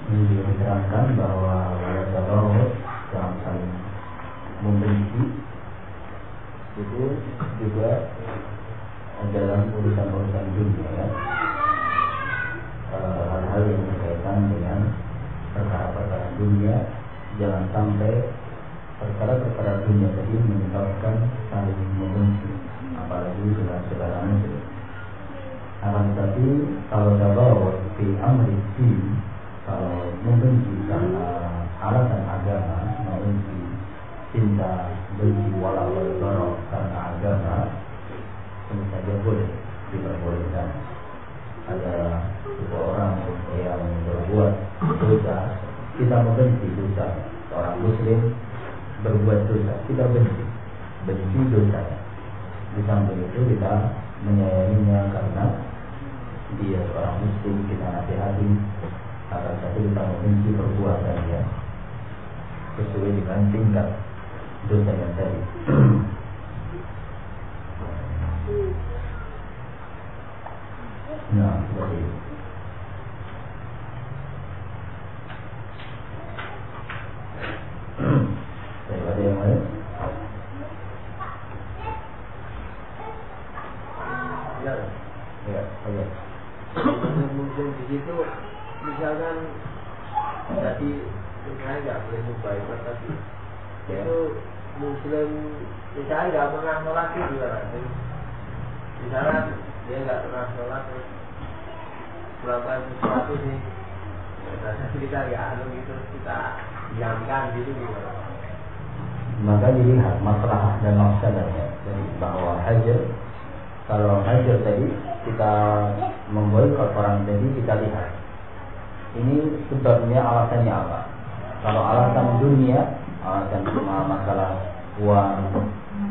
Ini diterangkan bahwa walaupun dalam saling membenci itu juga dalam urusan-urusan dunia, ya. Hal-hal yang berkaitan dengan perkara-perkara dunia, jangan sampai perkara-perkara dunia tadi menyebabkan saling membenci, apalagi dengan saudara muslim. Akan tetapi kalau tabawu fi amri din, kalau membenci karena alasan agama, membenci cinta, benci walau karena agama, tentu saja boleh diperbolehkan. Ada seseorang yang berbuat dosa, kita membenci dosa. Seorang muslim berbuat dosa, kita benci dosa. Di samping itu kita menyayanginya karena dia seorang muslim, kita nasihati agar satu kita membenci perbuatannya sesuai dengan tingkat dosa yang tadi. Nah, seperti itu. Ada yang lain? Ya. Mungkin di situ, misalkan tadi saya nggak boleh mubaibat tadi, itu muslim misalnya nggak pernah sholat itu gimana? Misalnya dia nggak pernah sholat terus melakukan sesuatu sih, kita ya gitu, kita diamkan gitu gimana? Maka dilihat maslahah dan mafsadahnya. Jadi bahwa hajar, kalau hajar tadi kita memboikot orang tadi, kita lihat ini sebabnya, alasannya apa. Kalau alasan dunia, alasan masalah uang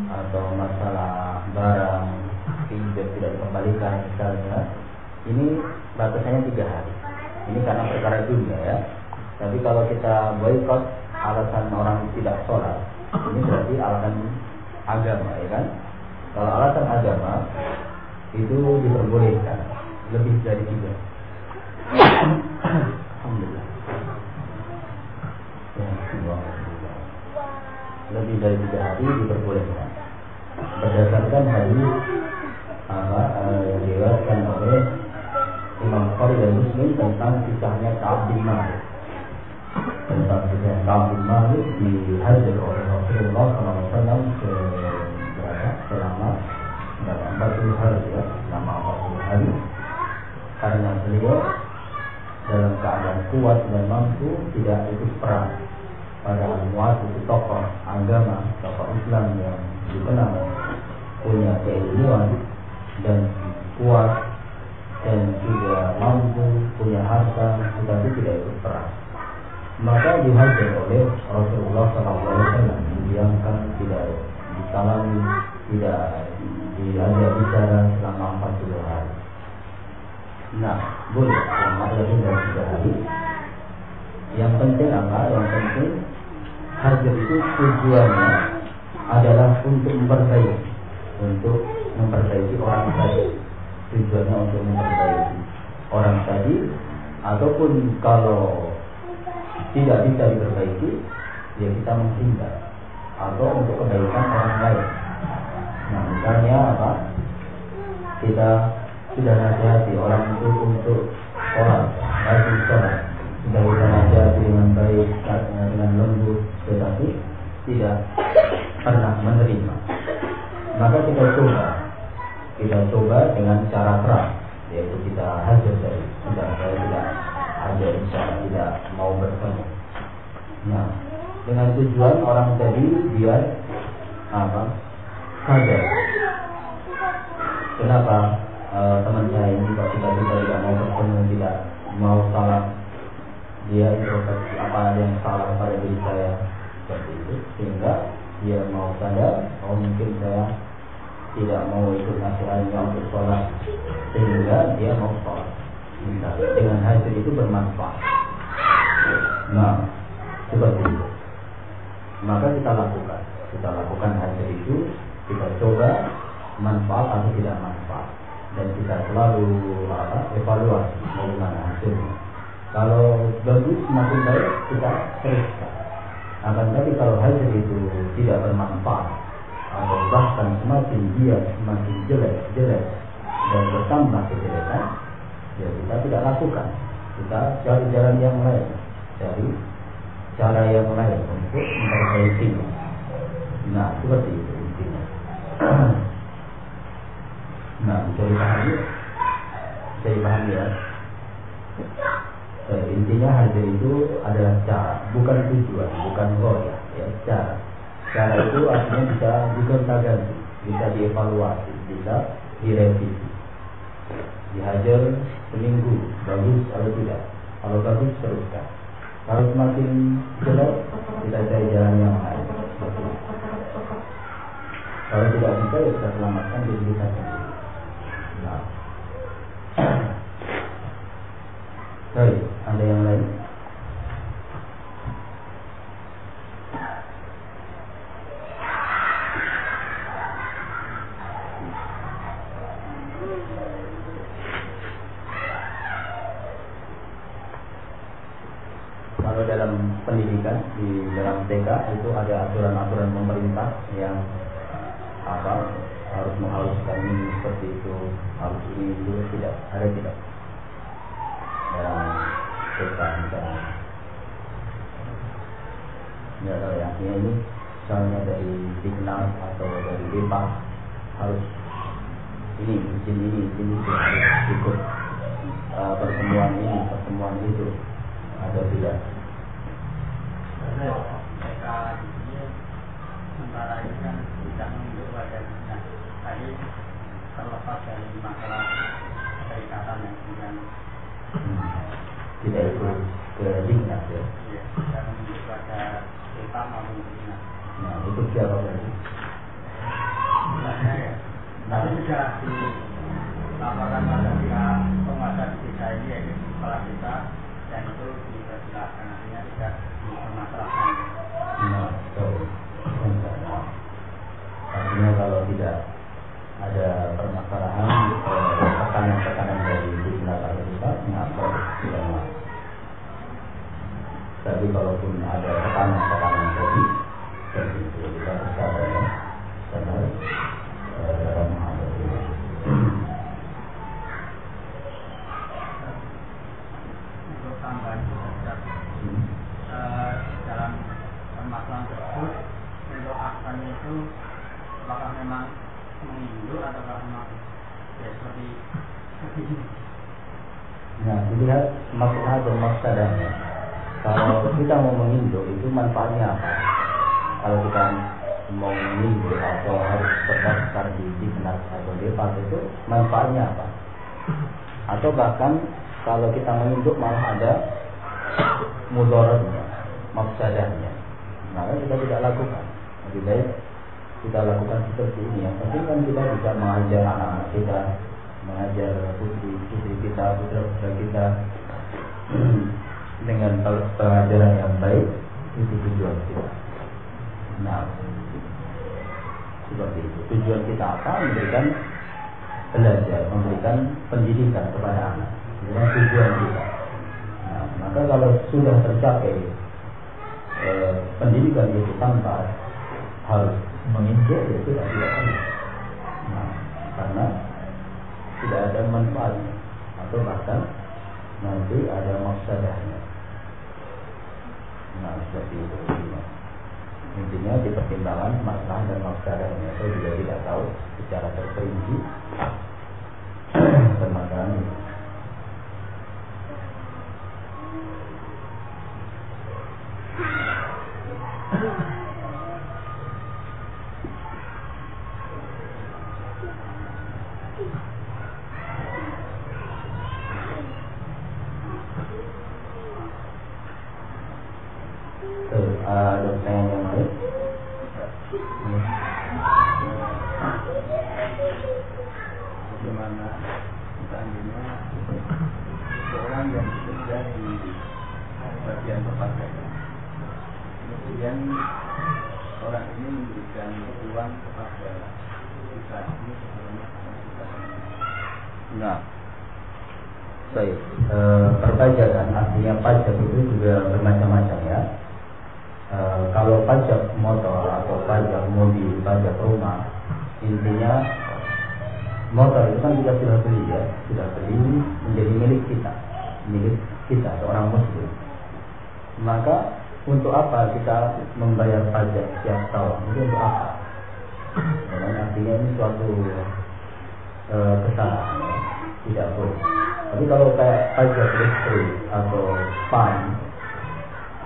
atau masalah barang pinjam tidak dikembalikan misalnya, ini batasannya 3 hari. Ini karena perkara dunia, ya. Tapi kalau kita boikot alasan orang tidak sholat, ini berarti alasan agama, ya kan? Kalau alasan agama itu diperbolehkan lebih dari 3. Alhamdulillah. Ya, lebih dari 3 hari diperbolehkan berdasarkan hadis yang diriwayatkan oleh Imam Bukhari dan Muslim tentang kisahnya Ka'ab bin Malik. Tentang kisah Ka'ab bin Malik dihajar oleh Rasulullah SAW selama 40 hari, ya, selama 40 hari, karena beliau dalam keadaan kuat dan mampu tidak ikut perang. Padahal Mu'adz itu tokoh agama, tokoh Islam yang dikenal punya keilmuan dan kuat dan juga mampu, punya harta, tetapi tidak ikut perang. Maka dihajar oleh Rasulullah SAW, didiamkan, tidak disalami, tidak diajak bicara selama 40 hari. Nah, boleh yang ada lebih dari 3 hari. Yang penting apa? Yang penting hajar itu tujuannya adalah untuk memperbaiki orang tadi. Tujuannya untuk memperbaiki orang tadi, ataupun kalau tidak bisa diperbaiki, ya kita menghindar, atau untuk kebaikan orang lain. Nah, misalnya apa? Kita sudah nasihati orang itu untuk sholat, rajin sholat, sudah kita nasihati dengan baik, dengan lembut, tetapi tidak pernah menerima. Maka kita coba dengan cara keras, yaitu kita hajar dari, sudah saya tidak hajar, tidak mau bertemu. Nah, dengan tujuan orang tadi biar apa? Sadar. Kenapa teman saya ini kalau kita tidak mau bertemu, tidak mau salam, dia introspeksi apa yang salah pada diri saya, seperti itu, sehingga dia mau sadar, mungkin saya tidak mau ikut nasihatnya untuk sholat, sehingga dia mau sholat. Misalnya dengan hasil itu bermanfaat. Nah, seperti itu. maka kita lakukan hajar itu, kita coba manfaat atau tidak manfaat, dan kita selalu evaluasi bagaimana hasilnya. Kalau bagus semakin baik kita teruskan. Akan tapi kalau hasil itu tidak bermanfaat atau bahkan semakin dia semakin jelek dan bertambah kejelekan, ya kita tidak lakukan. Kita cari jalan yang lain, cari cara yang lain untuk memperbaikinya. Nah, seperti itu intinya. Nah, bisa dipahami ya. Intinya hajar itu adalah cara, bukan tujuan, bukan goya, ya, cara. Cara itu artinya bisa digonta-ganti, bisa dievaluasi, bisa direvisi. Dihajar seminggu, bagus atau tidak. Kalau bagus teruskan. Kalau semakin jelek, kita cari jalan yang lain. Kalau tidak bisa, ya kita selamatkan diri kita sendiri. Nah, baik, ada yang lain? Kalau dalam pendidikan, di dalam TK itu ada aturan-aturan pemerintah yang harus menghaluskan ini seperti itu, harus ini itu, tidak ada tidak dalam TK misalnya. Tidak tahu ya, ini misalnya dari Dignas atau dari BEPA harus ini izin itu harus ikut pertemuan ini, pertemuan itu, atau tidak? TK ini sementara ini kan tidak menunjuk pada Dignas. Tadi terlepas dari masalah perikatan yang kemudian tidak ikut ke Dignas ya? Iya, tidak menunjuk pada BEPA maupun Dignas. Nah, itu siapa berarti? Tapi sudah dilaporkan pada pihak penguasa di desa ini, yaitu kepala desa, dan itu dipersilakan, artinya tidak dipermasalahkan. Nah, artinya kalau tidak ada permasalahan, tekanan-tekanan dari Dignas atau BEPA, mengapa tidak mau? Tapi kalaupun ada tekanan tadi, seperti itu kita bersabar ya, sabar dalam menghadapi. Untuk tambahan dalam permasalahan tersebut, untuk aksanya itu apakah memang menginduk atau memang ya seperti ini? Nah, dilihat masalah dan mafsadahnya. Kalau kita mau menginduk itu manfaatnya apa? Kalau kita mau menginduk atau harus terdaftar di Dignas atau BEPA itu manfaatnya apa? Atau bahkan kalau kita menginduk malah ada mudaratnya, mafsadahnya, maka kita tidak lakukan. Lebih baik kita lakukan seperti ini. Yang penting kan kita bisa mengajar anak-anak kita, mengajar putri-putri kita, putra-putra kita dengan pengajaran yang baik, itu tujuan kita. Nah, seperti itu. Tujuan kita apa? Memberikan belajar, memberikan pendidikan kepada anak. Itu tujuan kita. Nah, maka kalau sudah tercapai pendidikan itu tanpa harus menginduk, ya tidak harus. Nah, karena tidak ada manfaatnya atau bahkan nanti ada mafsadahnya. Nah, seperti itu. Intinya dipertimbangkan masalah dan mafsadahnya. Saya juga tidak tahu secara terperinci permasalahan ini. Ada pertanyaan yang lain? Bagaimana seandainya seorang yang bekerja di bagian perpajakan, kemudian kemudian orang ini memberikan uang kepada kita ini sebelumnya. Nah, baik. Perpajakan artinya pajak itu juga bermacam-macam ya. Kalau pajak motor atau pajak mobil, pajak rumah, intinya motor itu kan kita sudah beli ya, sudah beli menjadi milik kita seorang muslim. Maka untuk apa kita membayar pajak setiap tahun? Itu untuk apa? Dan artinya ini suatu kesalahan ya. Tidak boleh. Tapi kalau kayak pajak listrik atau PAN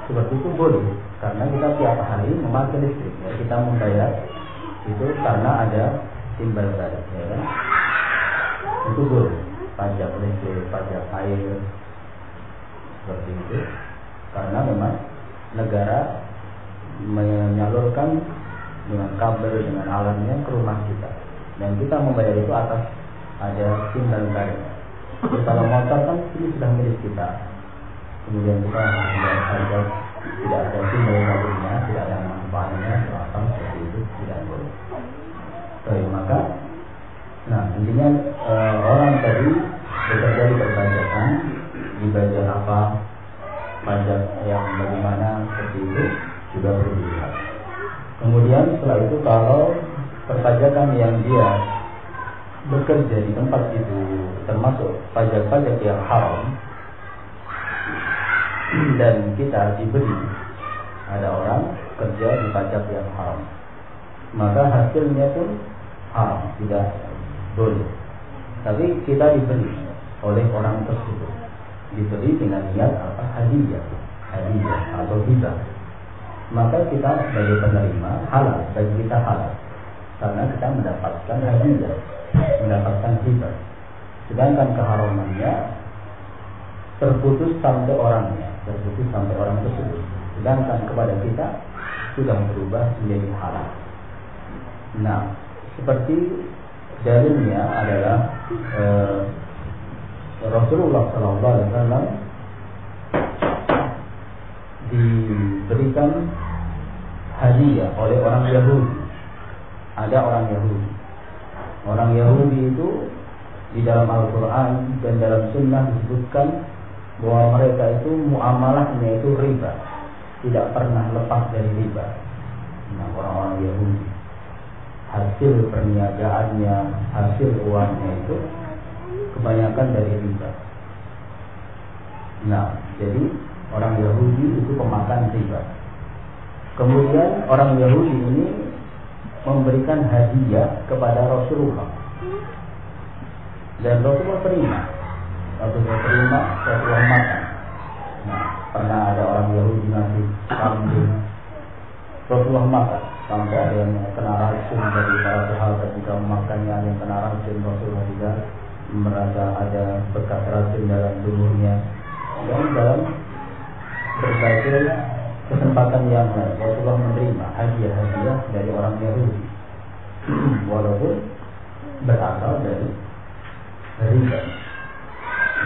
seperti itu boleh, karena kita tiap hari memakai listrik ya. Kita membayar itu karena ada timbal balik ya kan? Itu boleh. Pajak listrik, pajak air seperti itu, karena memang negara menyalurkan dengan kabel, dengan alatnya ke rumah kita, dan kita membayar itu atas ada timbal balik. Jadi kalau motor kan ini sudah milik kita, kemudian kita membayar pajak, tidak ada timbal baliknya, tidak ada manfaatnya, selatan seperti itu tidak boleh. Baik, maka nah intinya orang tadi bekerja di perpajakan, dibayar apa, pajak yang bagaimana seperti itu juga perlu dilihat. Kemudian setelah itu kalau perpajakan yang dia bekerja di tempat itu termasuk pajak-pajak yang haram dan kita diberi, ada orang kerja di pajak yang haram, maka hasilnya pun haram, tidak boleh. Tapi kita diberi oleh orang tersebut, diberi dengan niat apa? Hadiah atau hibah, maka kita sebagai penerima halal, bagi kita halal, karena kita mendapatkan hadiah, mendapatkan hibah. Sedangkan keharamannya terputus sampai orangnya, terputus sampai orang tersebut. Sedangkan kepada kita sudah berubah menjadi halal. Nah, seperti dalilnya adalah Rasulullah SAW diberikan hadiah oleh orang Yahudi. Ada orang Yahudi. Orang Yahudi itu di dalam Al-Quran dan dalam Sunnah disebutkan bahwa mereka itu muamalahnya itu riba, tidak pernah lepas dari riba. Nah, orang-orang Yahudi, hasil perniagaannya, hasil uangnya itu kebanyakan dari riba. Nah, jadi orang Yahudi itu pemakan riba. Kemudian orang Yahudi ini memberikan hadiah kepada Rasulullah, dan Rasulullah terima. Rasulullah makan. Nah, pernah ada orang Yahudi ngasih kambing, Rasulullah makan, sampai ada yang kena racun dari para sahabat juga memakannya, yang kena racun. Rasulullah juga merasa ada bekas racun dalam tubuhnya. Dan dalam berbagai kesempatan yang lain Rasulullah menerima hadiah-hadiah dari orang Yahudi walaupun berasal dari riba,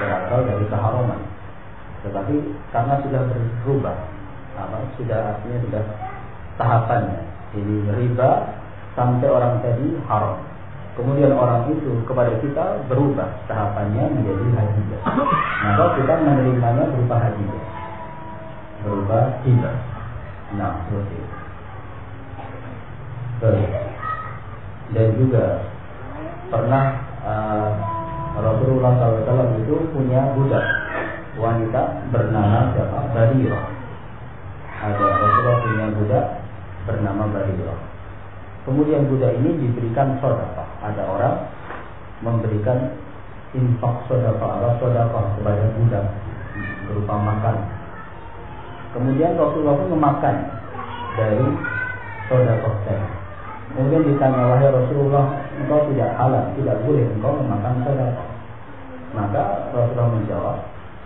berasal dari keharaman, tetapi karena sudah berubah, artinya sudah tahapannya. Jadi riba sampai orang tadi haram, kemudian orang itu kepada kita berubah tahapannya menjadi hadiah, maka kita menerimanya berupa hadiah, berupa hibah. Nah, seperti itu. Dan juga pernah Rasulullah SAW itu punya budak wanita bernama siapa? Barirah. Ada Rasulullah punya budak bernama Barirah. Kemudian budak ini diberikan sedekah. Ada orang memberikan infak sedekah kepada budak berupa makan. Kemudian Rasulullah pun memakan dari sedekah tadi. Kemudian ditanya, wahai Rasulullah, engkau tidak halal, tidak boleh engkau memakan sedekah. Maka Rasulullah menjawab,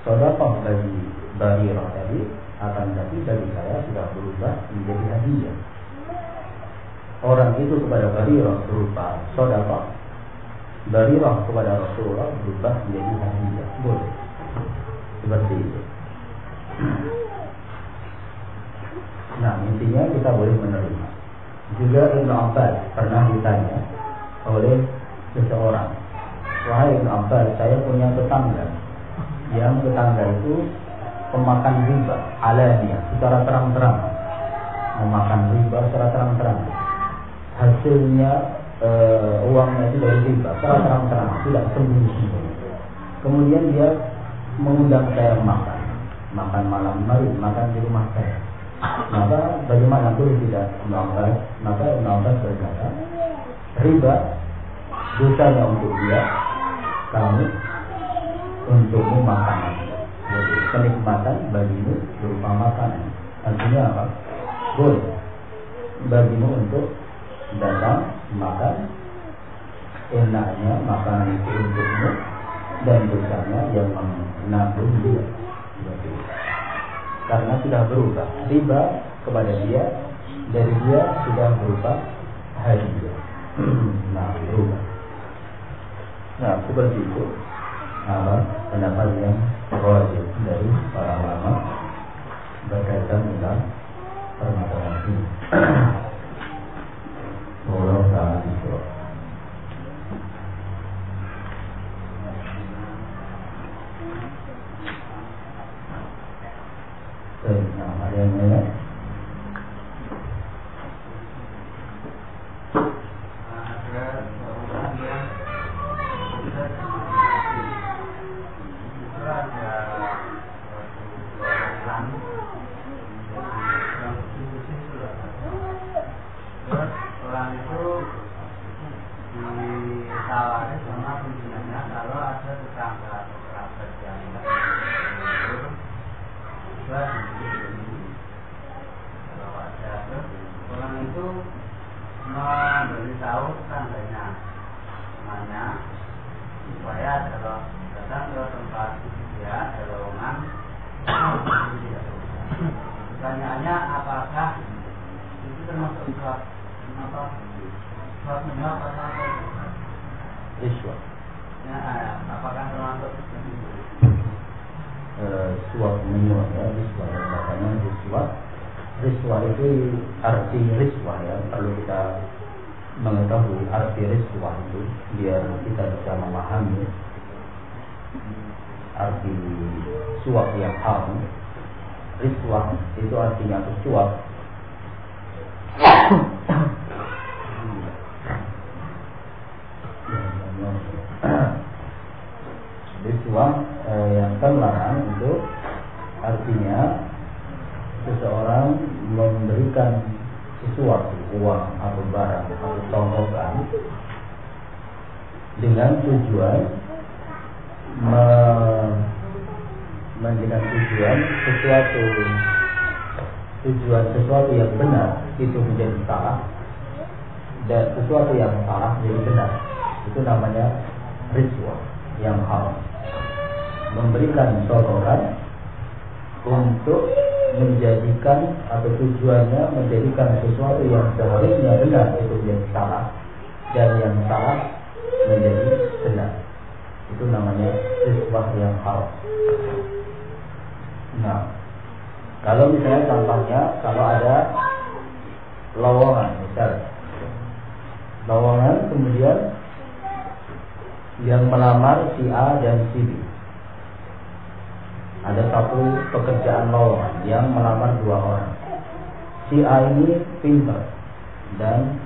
sedekah bagi Barirah tadi akan tapi bagi saya sudah berubah menjadi hadiah. Orang itu kepada Barirah berupa sedekah, Barirah kepada Rasulullah berubah menjadi hadiah. Boleh seperti itu. Nah, intinya kita boleh menerima. Juga Ibnu Abbas pernah ditanya oleh seseorang, wahai Ibnu Abbas, saya punya tetangga yang tetangga itu pemakan riba alania, secara terang-terang memakan riba secara terang-terang, hasilnya uangnya itu dari riba secara terang-terang, tidak sembunyi-sembunyi. Kemudian dia mengundang saya makan malam hari, makan di rumah saya. Maka bagaimana boleh tidak Ibnu? Maka Ibnu berkata, riba dosanya untuk dia, kamu untukmu makanan. Jadi kenikmatan bagimu berupa makanan. Artinya apa? Boleh bagimu untuk datang makan, enaknya makanan itu untukmu, dan dosanya yang menanggung dia. Jadi, karena sudah berubah riba kepada dia, dari dia sudah berubah hadiah. Nah, berubah. Nah, seperti itu pendapat yang wajib dari para ulama berkaitan dengan permasalahan ini. Allah Ta'ala itu. Nah, ada yang lain? Orang itu ditawari sama pimpinannya kalau ada tetangga atau kerabat yang kalau ada orang itu memberitahu tetangganya temannya supaya kalau datang ke tempat dia ada lowongan pertanyaannya apakah itu termasuk suap menyuap atau apa? Riswah. Ya, apakah termasuk suap menyuap ya, riswah ya, makanya riswah. Riswah itu arti riswah ya, perlu kita mengetahui arti riswah itu biar kita bisa memahami arti suap yang haram. Riswah itu artinya suap. Riswah yang terlarang itu artinya seseorang memberikan sesuatu, uang atau barang atau tongkokan dengan tujuan sesuatu yang benar itu menjadi salah, dan sesuatu yang salah menjadi benar. Itu namanya riswah yang haram. Memberikan sororan untuk menjadikan atau tujuannya menjadikan sesuatu yang seharusnya benar itu menjadi salah, dan yang salah menjadi benar. Itu namanya riswah yang haram. Nah, kalau misalnya contohnya, kalau ada lowongan, misalnya lowongan kemudian yang melamar si A dan si B. Ada satu pekerjaan lowongan yang melamar dua orang. Si A ini pintar dan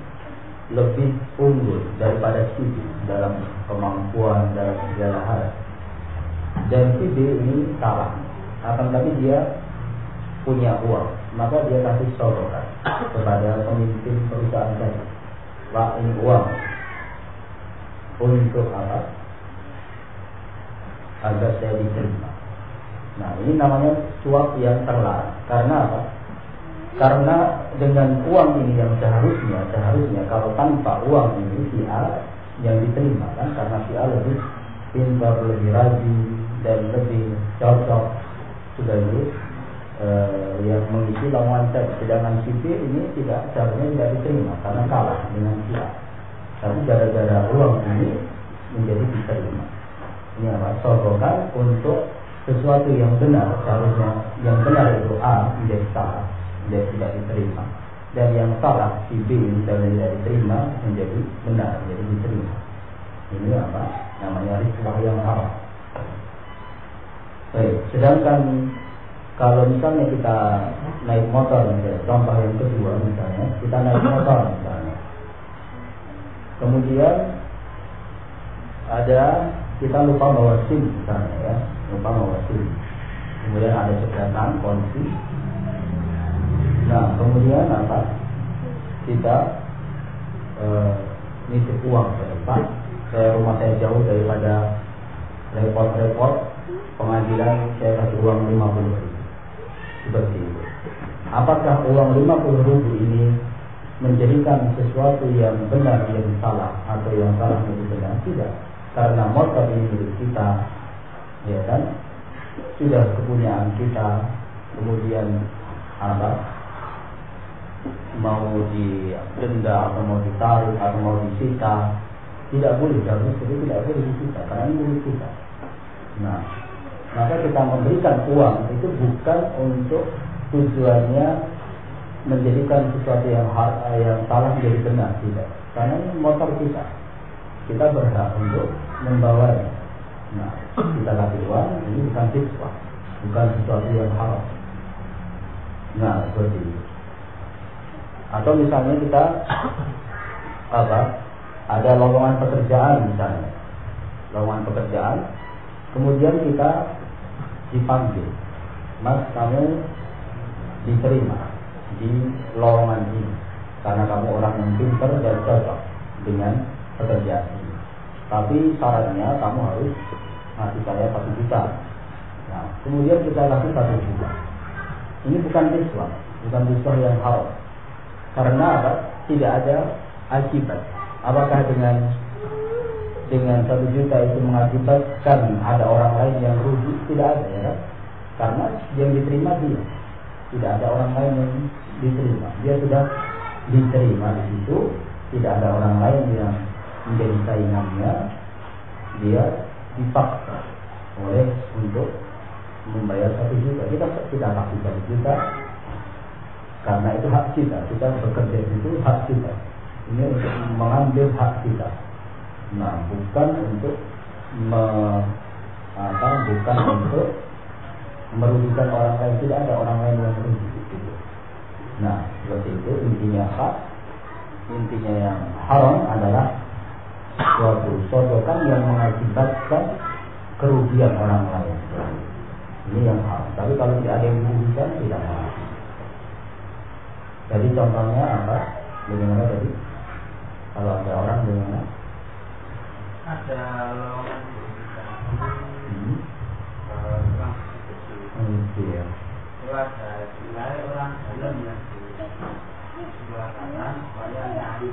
lebih unggul daripada si B dalam kemampuan, dalam segala hal. Dan si B ini salah, akan tapi dia punya uang, maka dia kasih sororan kepada pemimpin perusahaan tadi. Pak, ini uang untuk apa? Agar saya diterima. Nah, ini namanya suap yang terlarang. Karena apa? Karena dengan uang ini yang seharusnya kalau tanpa uang ini si A yang diterima kan, karena si A lebih pintar, lebih rajin dan lebih cocok sudah itu yang mengisi lowongan tadi. Sedangkan si B ini seharusnya tidak diterima karena kalah dengan si A. Tapi gara-gara uang ini menjadi diterima. Ini apa? Sorokan untuk sesuatu yang benar, seharusnya yang benar itu A menjadi salah, dia tidak diterima, dan yang salah si B misalnya tidak diterima menjadi benar, jadi diterima. Ini apa? Namanya riswah yang haram. Baik, sedangkan kalau misalnya kita naik motor, contoh yang kedua misalnya, kita naik motor misalnya, kemudian kita lupa bawa SIM misalnya ya, lupa bawa SIM, kemudian ada cekatan polisi. Nah kemudian apa? Kita nitip uang ke depan, ke rumah saya jauh daripada repot-repot pengadilan, saya kasih uang 50.000 seperti itu. Apakah uang 50.000 ini menjadikan sesuatu yang benar yang salah, atau yang salah menjadi benar? Tidak, karena motor ini milik kita, ya kan, sudah kepunyaan kita. Kemudian apa, mau didenda atau mau ditarik atau mau disita, tidak boleh, harus tidak boleh disita karena ini milik kita. Nah, maka kita memberikan uang itu bukan untuk tujuannya menjadikan sesuatu yang salah menjadi benar, tidak. Karena ini motor kita berhak untuk membawanya. Nah, kita kasih uang, ini bukan siswa, bukan sesuatu yang haram. Nah, seperti itu. Atau misalnya kita ada lowongan pekerjaan misalnya, lowongan pekerjaan, kemudian kita dipanggil, Mas, kamu diterima di lowongan ini karena kamu orang yang pintar dan cocok dengan pekerjaan ini. Tapi syaratnya kamu harus ngasih saya 1 juta. Nah, kemudian kita kasih 1 juta. Ini bukan riswah yang haram. Karena apa? Tidak ada akibat. Apakah dengan 1 juta itu mengakibatkan ada orang lain yang rugi? Tidak ada, ya. Karena yang diterima dia, tidak ada orang lain yang diterima. Dia sudah diterima di situ, tidak ada orang lain yang menjadi saingannya. Dia dipaksa untuk membayar 1 juta. Kita kasih 1 juta karena itu hak kita. Kita bekerja itu hak kita. Ini untuk mengambil hak kita. Nah, bukan untuk bukan untuk merugikan orang lain. Tidak ada orang lain yang merugi gitu. Nah, seperti itu intinya hak. Intinya yang haram adalah suatu sodokan yang mengakibatkan kerugian orang lain. Ini yang haram. Tapi kalau tidak ada yang dirugikan, tidak haram. Jadi contohnya apa? Bagaimana tadi? Kalau ada orang bagaimana? Ada lowongan Iya. itu ada nilai orang dalam yang di sebelah kanan supaya nyari.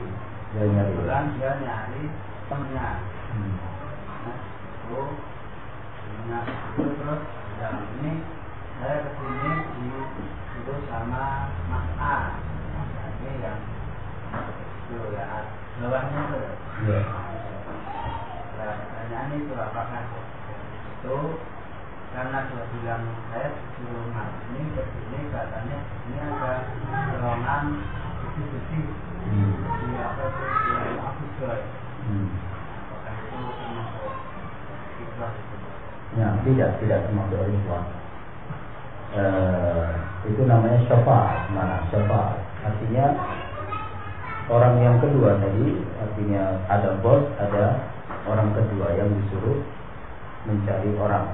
Kebetulan dia nyari temennya. Terus yang ini saya kesini itu sama Mas A. Ini yang itu ya bawahnya tuh. Iya. Nah, pertanyaan itu apakah itu karena dia bilang saya disuruh Mas ini kesini katanya ini ada lowongan besi-besi di apa itu di Abusgoy. Apakah itu termasuk riswah itu? Ya, tidak termasuk riswah. Itu namanya syafaat. Artinya orang yang kedua tadi, artinya ada bos, ada orang kedua yang disuruh mencari orang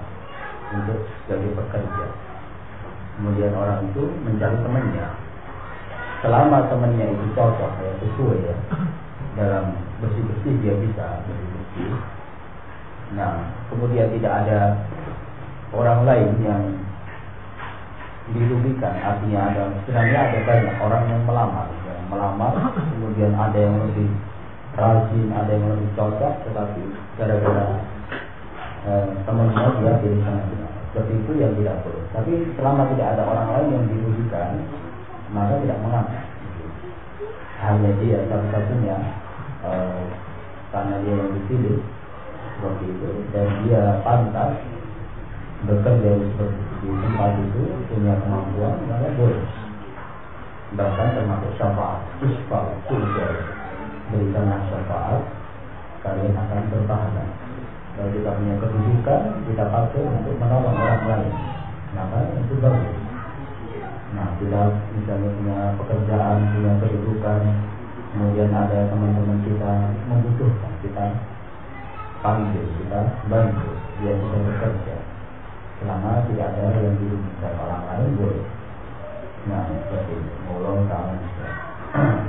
untuk sebagai pekerja. Kemudian orang itu mencari temannya. Selama temannya itu cocok, ya, sesuai ya, dalam bersih-bersih dia bisa bersih-bersih. Nah, kemudian tidak ada orang lain yang dirugikan. Artinya sebenarnya ada banyak orang yang melamar, kemudian ada yang lebih rajin, ada yang lebih cocok, tetapi gara-gara temannya dia pilih sana. Seperti itu yang tidak boleh. Tapi selama tidak ada orang lain yang dirugikan, maka tidak mengapa. Hanya dia satu-satunya karena dia yang dipilih seperti itu, dan dia pantas bekerja di tempat itu, punya kemampuan, maka boleh. bahkan termasuk syafaat. Isfa'u tu'jar, berikanlah syafaat, kalian akan berpahala. Kalau kita punya kedudukan, kita pakai untuk menolong orang lain, maka itu bagus. Nah, kita misalnya punya pekerjaan, punya kedudukan, kemudian ada teman-teman kita membutuhkan, kita panggil, kita bantu, dia bisa bekerja. Selama tidak ada yang dirugikan orang lain, boleh. Nah, seperti itu, mulai tangan.